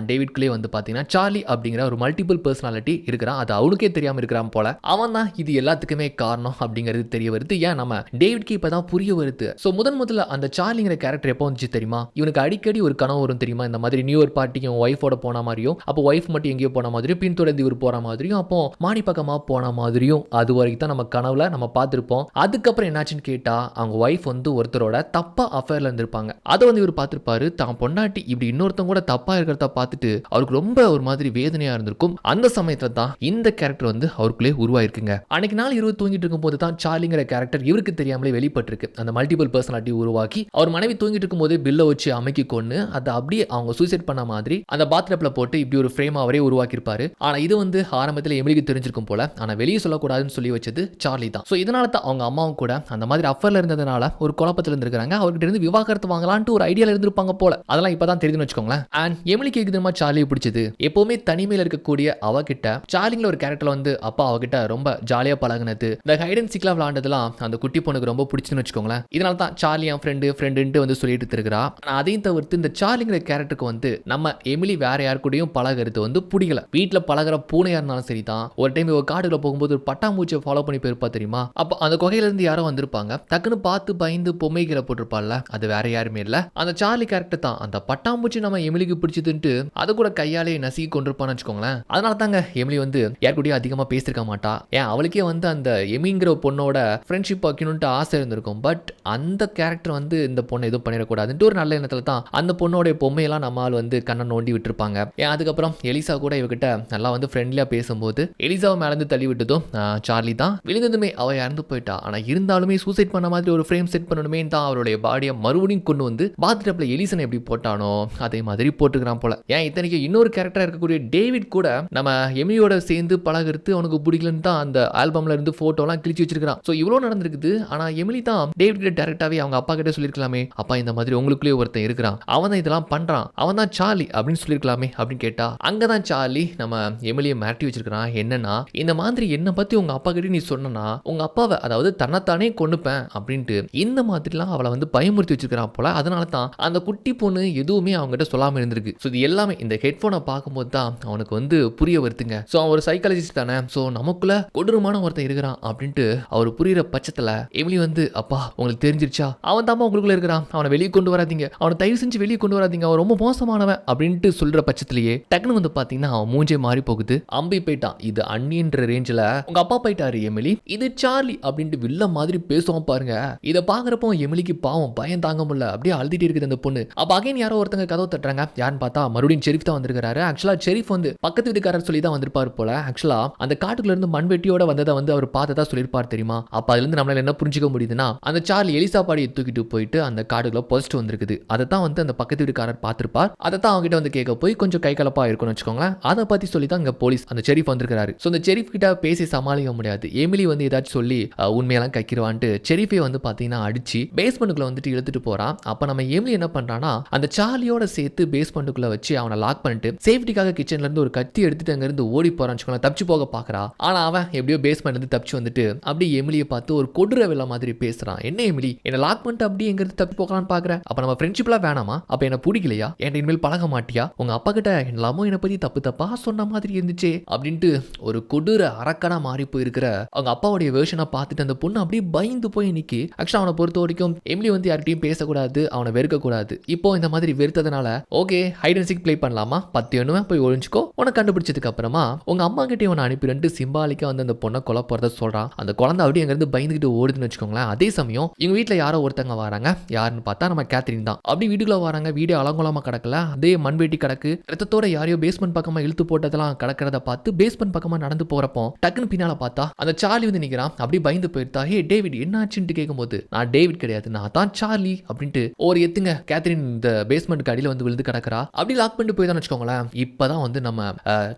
டேவிட்குள்ளே வந்து பார்த்தீங்கன்னா சார்லி அப்படிங்கிற ஒரு மல்டிபிள் பர்சனாலிட்டி இருக்கிறான். அது அவனுக்கே தெரியாமல் இருக்கிறான் போல. அவன் தான் இது எல்லாத்துக்குமே காரணம் அப்படிங்கிறது தெரிய வருது. ஏன் நம்ம டேவிட்க்கு இப்போ தான் புரிய வருது. ஸோ முதல்ல அந்த சார்லிங்கிற கேரக்டர் எப்போ வந்துச்சு தெரியுமா, இவனுக்கு அடிக்கடி ஒரு கனவு வரும் தெரியுமா, இந்த மாதிரி நியூ இயர் பார்ட்டிக்கு அவன் ஒய்ஃபோட போன மாதிரியும், அப்போ ஒய்ஃப் மட்டும் எங்கேயோ போன மாதிரியும், பின்தொடர்ந்து இவர் போகிற மாதிரியும், அப்போ மாடி பக்கமாக போன மாதிரியும் அது வரைக்கும் தான் நம்ம கனவுல நம்ம பார்த்துருப்போம். அதுக்கப்புறம் என்னாச்சுன்னு கேட்டால் அவங்க ஒய்ஃப் வந்து ஒருத்தரோட தப்பா அஃபேர்ல இருந்திருப்பாங்க. அதை வந்து இவர் பார்த்திருப்பாரு. தான் பொண்டாட்டி இப்படி இன்னொருத்தங்க கூட தப்பா இருக்கிறத பார்த்துட்டு அவருக்கு ரொம்ப ஒரு மாதிரி வேதனையா இருந்திருக்கும். அந்த சமயத்துல தான் இந்த கேரக்டர் வந்து அவருக்குள்ளே உருவாயிருக்குங்க. அன்னைக்கு நாள் இரவு தூங்கிட்டு இருக்கும் போது தான் சார்லிங்கிற கேரக்டர் இவருக்கு தெரியாமலே வெளிப்பட்டிருக்கு. அந்த மல்டிபிள் பர்சனாலிட்டி உருவாக்கி அவர் மனைவி தூங்கிட்டு இருக்கும் போதே பில்லை வச்சு அமைக்கி கொண்டு அதை அப்படியே அவங்க சூசைட் பண்ண மாதிரி அந்த பாத்டப்ல போட்டு இப்படி ஒரு ஃப்ரேம் அவரே உருவாக்கி இருப்பாரு. ஆனா இது வந்து ஆரம்பத்தில் எமிலிக்கு தெரிஞ்சிருக்கும் போல, ஆனா வெளியே சொல்லக்கூடாதுன்னு சொல்லி வச்சது சார்லி தான். ஸோ இதனால தான் அவங்க அம்மாவும் கூட அந்த மாதிரி அஃபர்ல இருந்ததுனால ஒரு குழப்பத்தில் இருந்திருக்காங்க. அவர்கிட்ட இருந்து விவாகரத்து வாங்கலான்ட்டு ஒரு ஐடியால இருந்திருப்பாங்க போல. அதெல்லாம் இப்பதான் தெரியுதுன்னு வச்சுக்கோங்களேன். அண்ட் எமிலிக்கு தெரியுமா சார்லியை பிடிச்சது, எப்பவுமே தனிமையில இருக்கக்கூடிய அவகிட்ட சார்லிங்கிற ஒரு கேரக்டர் வந்து அப்பா அவகிட்ட ரொம்ப ஜாலியா பழகுனது, இந்த ஹைட் அண்ட் சீக்லாம் விளையாண்டதுலாம் அந்த குட்டி பொண்ணுக்கு ரொம்ப பிடிச்சுன்னு வச்சுக்கோங்களேன். இதனால தான் சார்லி என் ஃப்ரெண்டுன்ட்டு வந்து சொல்லிட்டு இருக்கிறா. ஆனா அதையும் தவிர்த்து இந்த சார்லிங்கிற கேரக்டருக்கு வந்து நம்ம எமிலி வேற யார் கூடயும் பழகிறது வந்து பிடிக்கல. வீட்டுல பழகிற பூனையா இருந்தாலும் சரி தான். ஒரு டைம் ஒரு காடுல போகும்போது ஒரு பட்டாம்பூச்சியை ஃபாலோ பண்ணி போயிருப்பா தெரியுமா, அப்போ அந்த குகையில இருந்து யாரோ வந்திருப்பாங்க, டக்குன்னு பார்த்து பயந்து பொம்மைகளை போட்டிருப்பாள்ல, அது வேற யாருமே இல்ல, அந்த சார்லி கேரக்டர் தான். அந்த பட்டாம்பூச்சி நம்ம எமிலிக்கு பிடிச்சதுன்ட்டு அதை கூட கையாலே நசுக்கி கொண்டிருப்பான்னு வச்சுக்கோங்களேன். அதனால தாங்க எமிலி வந்து யார் கூடயும் அதிகமா பேசிருக்க மாட்டா. ஏன் அவளுக்கே வந்து அந்த எமிங்கிற பொண்ணோட ஃப்ரெண்ட்ஷிப் வைக்கணும்ட்டு ஆசை இருந்திருக்கும். பட் அந்த கேரக்டர் வந்து இந்த பொண்ணை எதுவும் பண்ணிடக்கூடாதுன்ட்டு ஒரு நல்ல எண்ணத்துல தான் அந்த பொண்ணோட பொம்மையெல்லாம் நம்மால் வந்து கண்ணை நோண்டி விட்டுருப்பாங்க. ஏன் அதுக்கப்புறம் எலிசா கூட இவகிட்ட நல்லா வந்து ஃப்ரெண்ட்லியா பேசும்போது எலிசாவை மேலேருந்து தள்ளி விட்டதும் சார்லி தான். விழுந்ததுமே அவ இறந்து போயிட்டா. ஆனா இருந்தாலுமே சூசைட் பண்ண மாதிரி ஒரு ஃப்ரேம் செட் பண்ணணுமே தான் அவருடைய பாடியை மறுபடியும் கொண்டு வந்து பாத்டப்ல எலிசன் எப்படி போட்டானோ அதே மாதிரி போட்டுக்கிறான் போல. ஏன் இத்தனைக்கு இன்னொரு கேரக்டரா இருக்கக்கூடிய டேவிட் கூட நம்ம எமிலியோட சேர்ந்து பழகிறது அவனுக்கு பிடிக்கலன்னு தான் அந்த ஆல்பம்ல இருந்து போட்டோலாம் கிழிச்சு வச்சிருக்கான். ஸோ இவ்வளோ நடந்திருக்குது. ஆனா எமிலி தான் டேவிட் கிட்ட டேரக்டாவே அவங்க அப்பா கிட்ட சொல்லிருக்கலாமே, அப்பா இந்த மாதிரி உங்களுக்குள்ளே ஒருத்தன் இருக்கிறான், அவன் தான் இதெல்லாம் பண்றான், அவன் தான் சார்லி அப்படின்னு சொல்லிருக்கலாமே அப்படின்னு கேட்டா, அங்கதான் சார்லி நம்ம எமிலியை மிரட்டி வச்சிருக்கான். என்னன்னா, இந்த மாதிரி என்ன பத்தி உங்க அப்பா கிட்ட நீ சொன்னா உங்க அப்பாவை, அதாவது தன்னைத்தானே கொன்னுப்பேன் அப்படின்ட்டு இந்த மாதிரிலாம் அவளை வந்து பயமுறுத்தி வச்சிருக்கான் போல. அதனால தான் அந்த குட்டி பொண்ணு எதுவுமே அவங்ககிட்ட சொல்லாம இருந்திருக்கு. ஸோ இது எல்லாமே இந்த ஹெட்ஃபோனை பார்க்கும்போது தான் அவனுக்கு வந்து புரிய வருதுங்க. ஸோ அவன் ஒரு சைக்காலஜிஸ்ட் தானே, ஸோ நமக்குள்ள கொடூரமான ஒருத்தன் இருக்கிறான் அப்படின்ட்டு அவர் புரியுற பட்சத்தில் எமிலி வந்து, அப்பா உங்களுக்கு தெரிஞ்சிருச்சா, அவன் தான் உங்களுக்குள்ள இருக்கிறான், அவனை வெளியே கொண்டு வராதீங்க, அவனை தயவு செஞ்சு வெளியே கொண்டு வராதீங்க, அவன் ரொம்ப மோசமானவன் அப்படின்ட்டு சொல்ற பட்சத்திலேயே டக்குனு வந்து பார்த்தீங்கன்னா அவன் மூஞ்சே மாறி போகுது. அம்பி போயிட்டான். இது அண்ணின்ற ரேஞ்சில் உங்க அப்பா போயிட்டாரு எமிலி, இது சார்லி அப்படின்ட்டு வில்ல மாதிரி பேசுவான் பாருங்க. இதை பார்க்குறப்போ எமிலிக்கு பாவம் பயம் தாங்க முடியல, அப்படியே அழுதிட்டு இருக்குது அந்த பொண்ணு. அப்ப அகைன் யாரோ ஒருத்தங்க கதவு தட்டுறாங்க. யாருன்னு பார்த்தா மறுபடியும் ஷெரீஃப் தான் வந்திருக்காரு. ஆக்சுவலா ஷெரீஃப் வந்து பக்கத்து வீட்டுக்காரர் சொல்லி தான் வந்திருப்பாரு போல. ஆக்சுவலா அந்த காட்டுக்குள்ள இருந்து மண்வெட்டியோட வந்ததை வந்து அவர் பார்த்ததா சொல்லியிருப்பார் தெரியுமா. அப்ப அதுல இருந்து நம்மளால என்ன புரிஞ்சுக்க முடியுதுன்னா, அந்த சார்லி எலிசா பாடியை தூக்கிட்டு போயிட்டு அந்த காடுக்குள்ள போஸ்ட் வந்திருக்குது. அதை தான் வந்து அந்த பக்கத்து வீட்டுக்காரர் பார்த்திருப்பார். அதை தான் அவங்க கிட்ட வந்து கேட்க போய் கொஞ்சம் கை கலப்பா இருக்கும்னு வச்சுக்கோங்களேன். அதை பத்தி சொல்லி தான் இங்க போலீஸ் அந்த ஷெரீஃப் வந்திருக்காரு. ஸோ அந்த ஷெரீஃப் கிட்ட பேசி சமாளிக்க முடியாது. எமிலி வந்து ஏதாச்சும் சொல்லி உண்மையெல்லாம் கைக்கிறவான்ட்டு ஷெரீஃபை வந்து பாத்தீங்கன்னா அடிச்சு பேஸ்மெண்ட்டுக்குள்ள வந்து வந்துட்டு இழுத்துட்டு போறான். அப்ப நம்ம எமிலி என்ன பண்றானா அந்த சார்லியோட சேர்த்து பேஸ்மெண்ட்டுக்குள்ள வச்சு அவனை லாக் பண்ணிட்டு சேஃப்டிக்காக கிச்சன்ல இருந்து ஒரு கத்தி எடுத்துட்டு அங்க இருந்து ஓடி போறான்னு தப்பிச்சு போக பாக்குறா. ஆனா அவன் எப்படியோ பேஸ்மெண்ட்ல இருந்து தப்பிச்சு வந்துட்டு அப்படி எமிலியை பார்த்து ஒரு கொடூர வில்ல மாதிரி பேசுறான். என்ன எமிலி என்ன லாக் பண்ணிட்டு அப்படி எங்க இருந்து தப்பி போகலான்னு பாக்குறேன். அப்ப நம்ம ஃப்ரெண்ட்ஷிப்லாம் வேணாமா? அப்ப என்ன பிடிக்கலையா? என் இனிமேல் பழக மாட்டியா? உங்க அப்பா கிட்ட எல்லாமோ என்னை பத்தி தப்பு தப்பா சொன்ன மாதிரி இருந்துச்சு அப்படின்ட்டு ஒரு கொடூர அரக்கனா மாறி போயிருக்கிற அவங்க அப்பாவுடைய வேர்ஷனை பார்த்துட்டு அந்த பொண்ணு அப்படியே பயந்து போய் நிக்கி. ஆக்சுவலா அவனை பொறுத்த வரைக்கும் எமிலி வந்து யார்கிட்டையும் பேசக்கூடாது, அவனை வெறுக்க கூடாது. இப்போ இந்த மாதிரி வெறுத்ததுனால okay hide and seek play பண்ணலாமா, 10 எண்ணுமே போய் ஒழிஞ்சுக்கோ, உனக்கு கண்டுபிடிச்சதுக்கு அப்புறமா உங்க அம்மா கிட்டே உன்னை அனுப்பி 2 சிம்பாலிக்கா வந்து அந்த பொண்ணை கொலை போறத சொல்றான். அந்த குழந்தை அப்படியே அங்கிருந்து பயந்துகிட்டு ஓடுதுன்னு வச்சுக்கோங்களேன். அதே சமயம் எங்க வீட்டுல யாரோ ஒருத்தங்க வராங்க. யாருன்னு பார்த்தா நம்ம கேத்ரின் தான். அப்படி வீட்டுக்குள்ள வராங்க. வீடியோ அலங்கோலமா கிடக்கல, அதே மண்வெட்டி கிடக்கு. ரத்தத்தோட யாரையோ பேஸ்மெண்ட் பக்கமா இழுத்து போட்டதெல்லாம் கிடக்கிறத பார்த்து பேஸ்மெண்ட் பக்கமா நடந்து போறப்போ டக்குன்னு பின்னால பார்த்தா அந்த சார்லி வந்து நிக்கிறான். அப்படி பயந்து போயிருத்தா. ஹே டேவிட் என்ன ஆச்சுன்னு கேட்கும்போது நான் டேவிட் கிடையாது, நான் தான் சார்லி அப்படின்ட்டு ஒரு எத்துங்க கேத்ரின் இந்த பேஸ்மெண்ட் அடியில வந்து விழுந்து கிடக்குறா. அப்படி லாக் பண்ணிட்டு போய் தான் வச்சுக்கோங்களேன். இப்பதான் வந்து நம்ம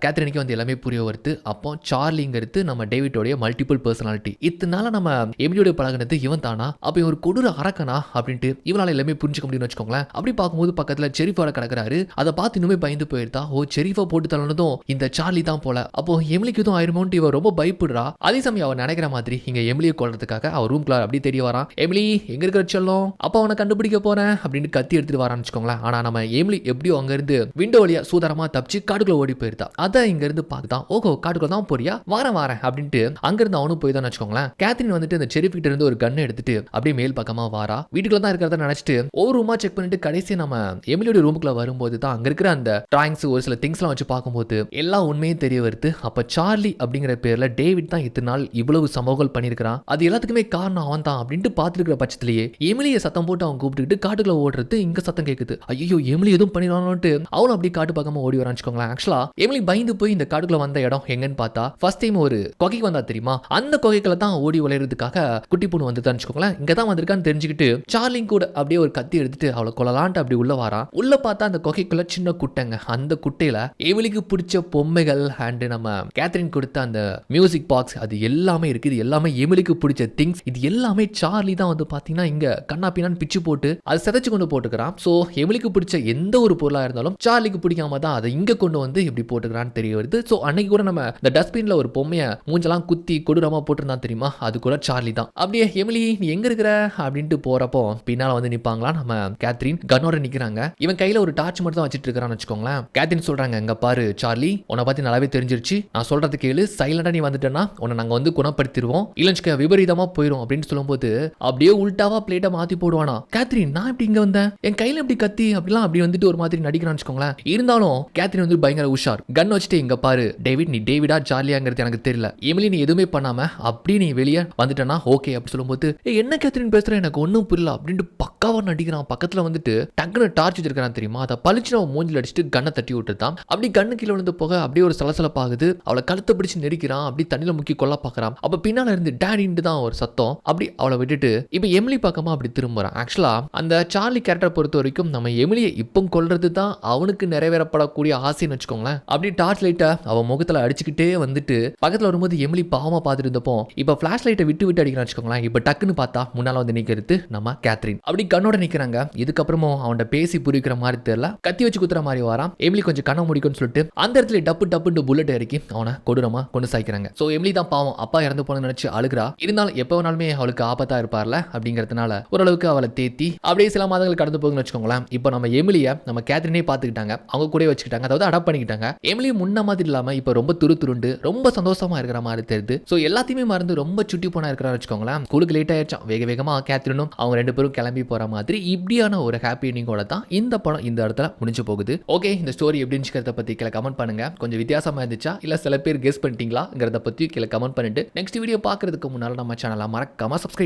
கேத்ரினுக்கு வந்து எல்லாமே புரிய வருது. அப்போ சார்லிங்கிறது நம்ம டேவிட்டோடைய மல்டிபிள் பர்சனாலிட்டி. இத்தனால நம்ம எமிலியோட பழகினது இவன் தானா, அப்ப ஒரு கொடூர அரக்கனா அப்படின்ட்டு இவனால எல்லாமே புரிஞ்சுக்க முடியும்னு வச்சுக்கோங்களேன். அப்படி பார்க்கும்போது பக்கத்துல செரிஃபார கிடக்குறாரு. அதை பார்த்து இன்னுமே பயந்து போயிருந்தா. ஓ செரிஃபா போட்டு தள்ளனதும் இந்த சார்லி தான் போல. அப்போ எமிலிக்கு எதுவும் ஆயிருமோன்ட்டு இவ ரொம்ப பயப்படுறா. அதே சமயம் அவன் நினைக்கிற மாதிரி இங்க எமிலியை கொல்றதுக்காக அவர் ரூம்குள்ள அப்படி தெரிய வரான். எமிலி எங்க இருக்கிற செல்லம், அப்ப அவனை கண்டுபிடிக்க போறேன் அப்படின்னு கத்தி எடுத்துட்டு வரான்னு வச்சுக்கோங்களேன். ஆனா நம்ம எமிலி எப்படியோ அங்க இருந்து விண்டோ வழியா சூதரமா தப்பிச்சு காடுக்குள்ள ஓடி போயிருந்தா. அதை இங்க இருந்து பார்த்துதான் ஓகோ காடுக்குள்ள தான் போறியா, வாரேன் அப்படின்ட்டு அங்க இருந்து அவனும் போய் தான் வச்சுக்கோங்களேன். கேத்ரின் வந்துட்டு அந்த செரிஃப் கிட்ட இருந்து ஒரு கன் எடுத்துட்டு அப்படியே மேல் பக்கமா வாரா. வீட்டுக்குள்ள தான் இருக்கிறத நினைச்சிட்டு ஒரு ரூமா செக் பண்ணிட்டு கடைசி நம்ம எமிலியோட ரூமுக்குள்ள வரும்போது தான் அங்க இருக்கிற அந்த டிராயிங்ஸ் ஒரு சில திங்ஸ் எல்லாம் வச்சு பார்க்கும்போது எல்லா உண்மையும் தெரிய வருது. அப்ப சார்லி அப்படிங்கிற பேர்ல டேவிட் தான் இத்தனை நாள் இவ்வளவு சம்பவங்கள் பண்ணிருக்கான். அது எல்லாத்துக்குமே காரணம் அவன் தான் அப்படின்ட்டு பார்த்துருக்கிற பட்சத்திலேயே எமிலியை சத்தம் போட்டு அவன் கூப்பிட்டுக்கிட்டு காட்டுக்குள்ள ஓடுறது இங்க சத்தம் கேட்குது. ஐயோ எமிலி எதுவும் பண்ணிடுவானோட்டு அவளும் அப்படி காட்டு பக்கமா ஓடி வரான்னு வச்சுக்கோங்களேன். ஆக்சுவலா எமிலி பயந்து போய் இந்த காட்டுக்குள்ள வந்த இடம் எங்கன்னு பார்த்தா ஃபர்ஸ்ட் டைம் ஒரு கொகைக்கு வந்தா தெரியுமா, அந்த கொகைக்குள்ள தான் ஓடி விளையாடுறதுக்காக குட்டி பொண்ணு வந்து வச்சுக்கோங்களேன். இங்க தான் வந்திருக்கான்னு தெரிஞ்சுக்கிட்டு சார்லிங் கூட அப்படியே ஒரு கத்தி எடுத்துட்டு அவளை கொல்லலான்ட்டு அப்படி உள்ள வாரான். உள்ள பார்த்தா அந்த கொகைக்குள்ள சின்ன குட்டைங்க. அந்த குட்டையில எமிலிக்கு பிடிச்ச பொம்மைகள் அண்ட் நம்ம கேத்ரின் கொடுத்த அந்த மியூசிக் பாக்ஸ் அது எல்லாமே இருக்கு. இது எல்லாமே எமிலிக்கு பிடிச்ச திங்ஸ். இது எல்லாமே சார்லி தான் வந்து பாத்தீங்கன்னா இங்க கண்ணா பின்னான்னு பிச்சு போட்டு அதை சிதைச்சு கொண்டு போட்டுக்கிறான். சோ எமிலிக்கு பிடிச்ச எந்த ஒரு பொருளா இருந்தாலும் சார்லிக்கு பிடிக்காம தான் அதை இங்க கொண்டு வந்து இப்படி போட்டுக்கிறான்னு தெரிய வருது. சோ அன்னைக்கு கூட நம்ம இந்த டஸ்ட்பின்ல ஒரு பொம்மையை மூஞ்செல்லாம் குத்தி கொடூரமா போட்டுருந்தான் தெரியுமா, அது கூட சார்லி தான். அப்படியே எமிலி நீ எங்க இருக்கிற அப்படின்ட்டு போறப்போ பின்னால வந்து நிப்பாங்களா நம்ம கேத்ரின் கன்னோட நிக்கிறாங்க. இவன் கையில ஒரு டார்ச் மட்டும் தான் வச்சிட்டு இருக்கான்னு வச்சுக்கோங்களேன். கேத்ரின் சொல்றாங்க இங்க பாரு சார்லி, உன்னை பத்தி நல்லாவே தெரிஞ்சிருச்சு, நான் சொல்றது கேளு, சைலண்டா நீ வந்துட்டேன்னா உன்னை நாங்க வந்து குணப்படுத்திடுவோம், இல்லைன்னு விபரீதமா போயிடும் அப்படின்னு சொல்லும்போது அப்படியே உல்டாவா பிளேட்டை மாத்தி போடுவானா. கேத்ரின் நான் இப்படி இங்க வந்தேன், என் கையில எப்படி கத்தி அப்படிலாம் அப்படி வந்துட்டு ஒரு மாதிரி நடிக்கிறான்னு வச்சுக்கோங்களேன். இருந்தாலும் கேத்ரின் வந்து பயங்கர உஷார். கன் வச்சுட்டு இங்க பாரு டேவிட், நீ டேவிடா சார்லியாங்கிறது எனக்கு தெரியல, எமிலி நீ எதுவுமே பண்ணாம அப்படி நீ வெளியே வந்துட்டேன்னா ஓகே அப்படி சொல்லும்போது என்ன கேத்ரின் பேசுற எனக்கு ஒன்னும் புரியல அப்படின்ட்டு பக்காவா நடிக்கிறான். பக்கத்துல வந்துட்டு டக்குனு டார்ச் வச்சிருக்கான் தெரியுமா, அதை பளிச்சு அவன் மூஞ்சில் அடிச்சுட்டு கண்ணை தட்டி விட்டுட்டான். அப்படி கண்ணு கீழே விழுந்து போக அப்படியே ஒரு சலசலப்பாகுது. அவளை கழுத்தை பிடிச்சு நெரிக்கிறான். அப்படி தண்ணியில முக்கி கொல்ல பாக்குறான். அப்ப பின்னால இருந்து டேடின்ட்டு தான் ஒரு சத்தம். அப்படி அவளை விட்டுட்டு இப்ப எமிலி பக்கமா அப்படி திரும்புறான். ஆக்சுவலா அந்த சார்லி கேரக்டரை பொறுத்த வரைக்கும் நம்ம எமிலியை இப்போ கொல்றது தான் அவனுக்கு நிறைவேறப்படக்கூடிய ஆசைன்னு வச்சுக்கோங்களேன். அப்படி டார்ச் லைட்டை அவன் முகத்துல அடிச்சுக்கிட்டே வந்துட்டு பக்கத்துல வரும்போது எமிலி பாவமா பார்த்துட்டு இருந்தப்போ இப்ப பிளாஷ் லைட்டை விட்டு விட்டு அடிக்கிறான்னு வச்சுக்கோங்களேன். இப்ப டக்குன்னு பார்த்தா முன்னால வந்து நிக்கிறது நம்ம கேத்ரின். அப்படி கண்ணோட நிக்கிறாங்க. இதுக்கப்புறமும் அவன்கிட்ட பேசி புரிக்கிற மாதிரி தெரியல, கத்தி வச்சு குத்துற மாதிரி வரான். எமிலி கொஞ்சம் கண்ண முடிக்கும்னு சொல்லிட்டு அந்த இடத்துல டப்பு டப்புன்னு புல்லட் இறக்கி அவனை கொடூரமா கொண்டு சாய்க்கிறாங்க. சோ எமிலி தான் பாவம், அப்பா இறந்து போன நினைச்சு அழுகிறா. இருந்தாலும் எப்ப வேணாலுமே அவளுக்கு ஆபத்தா இருப்பார்ல அப்படிங்கிறதுனால ஓரளவுக்கு அவளை தேத்தி அப்படியே சில மாதங்கள் கடந்து போகுன்னு வச்சுக்கோங்களேன். இப்போ நம்ம எமிலியை நம்ம கேத்ரினே பார்த்துக்கிட்டாங்க, அவங்க கூட வச்சுக்கிட்டாங்க, அதாவது அடாப்ட் பண்ணிக்கிட்டாங்க. எமிலி முன்ன மாதிரி இல்லாம இப்ப ரொம்ப துருண்டு ரொம்ப சந்தோஷமா இருக்கிற மாதிரி தெரியுது. சோ எல்லாத்தையுமே மறந்து ரொம்ப சுட்டி போனா இருக்கிறான்னு வச்சுக்கோங்களேன். ஸ்கூலுக்கு லேட் ஆயிடுச்சான், வேக வேகமா கேத்ரினும் அவங்க 2 பேரும் கிளம்பி போற மாதிரி இப்படியான ஒரு ஹாப்பி எண்டிங்கோட தான் இந்த படம் இந்த இடத்துல முடிஞ்சு போகுது. ஓகே, இந்த ஸ்டோரி எப்படின்னு பத்தி கீழே கமெண்ட் பண்ணுங்க. கொஞ்சம் வித்தியாசமா இருந்துச்சா இல்ல சில பேர் கெஸ் பண்ணிட்டீங்களாங்கிறத பத்தி கீழே கமெண்ட் பண்ணிட்டு நெக்ஸ்ட் வீடியோ பார்க்கறதுக்கு முன்னால நம்ம சேனலை மறக்காம சப்ஸ்கிரைப்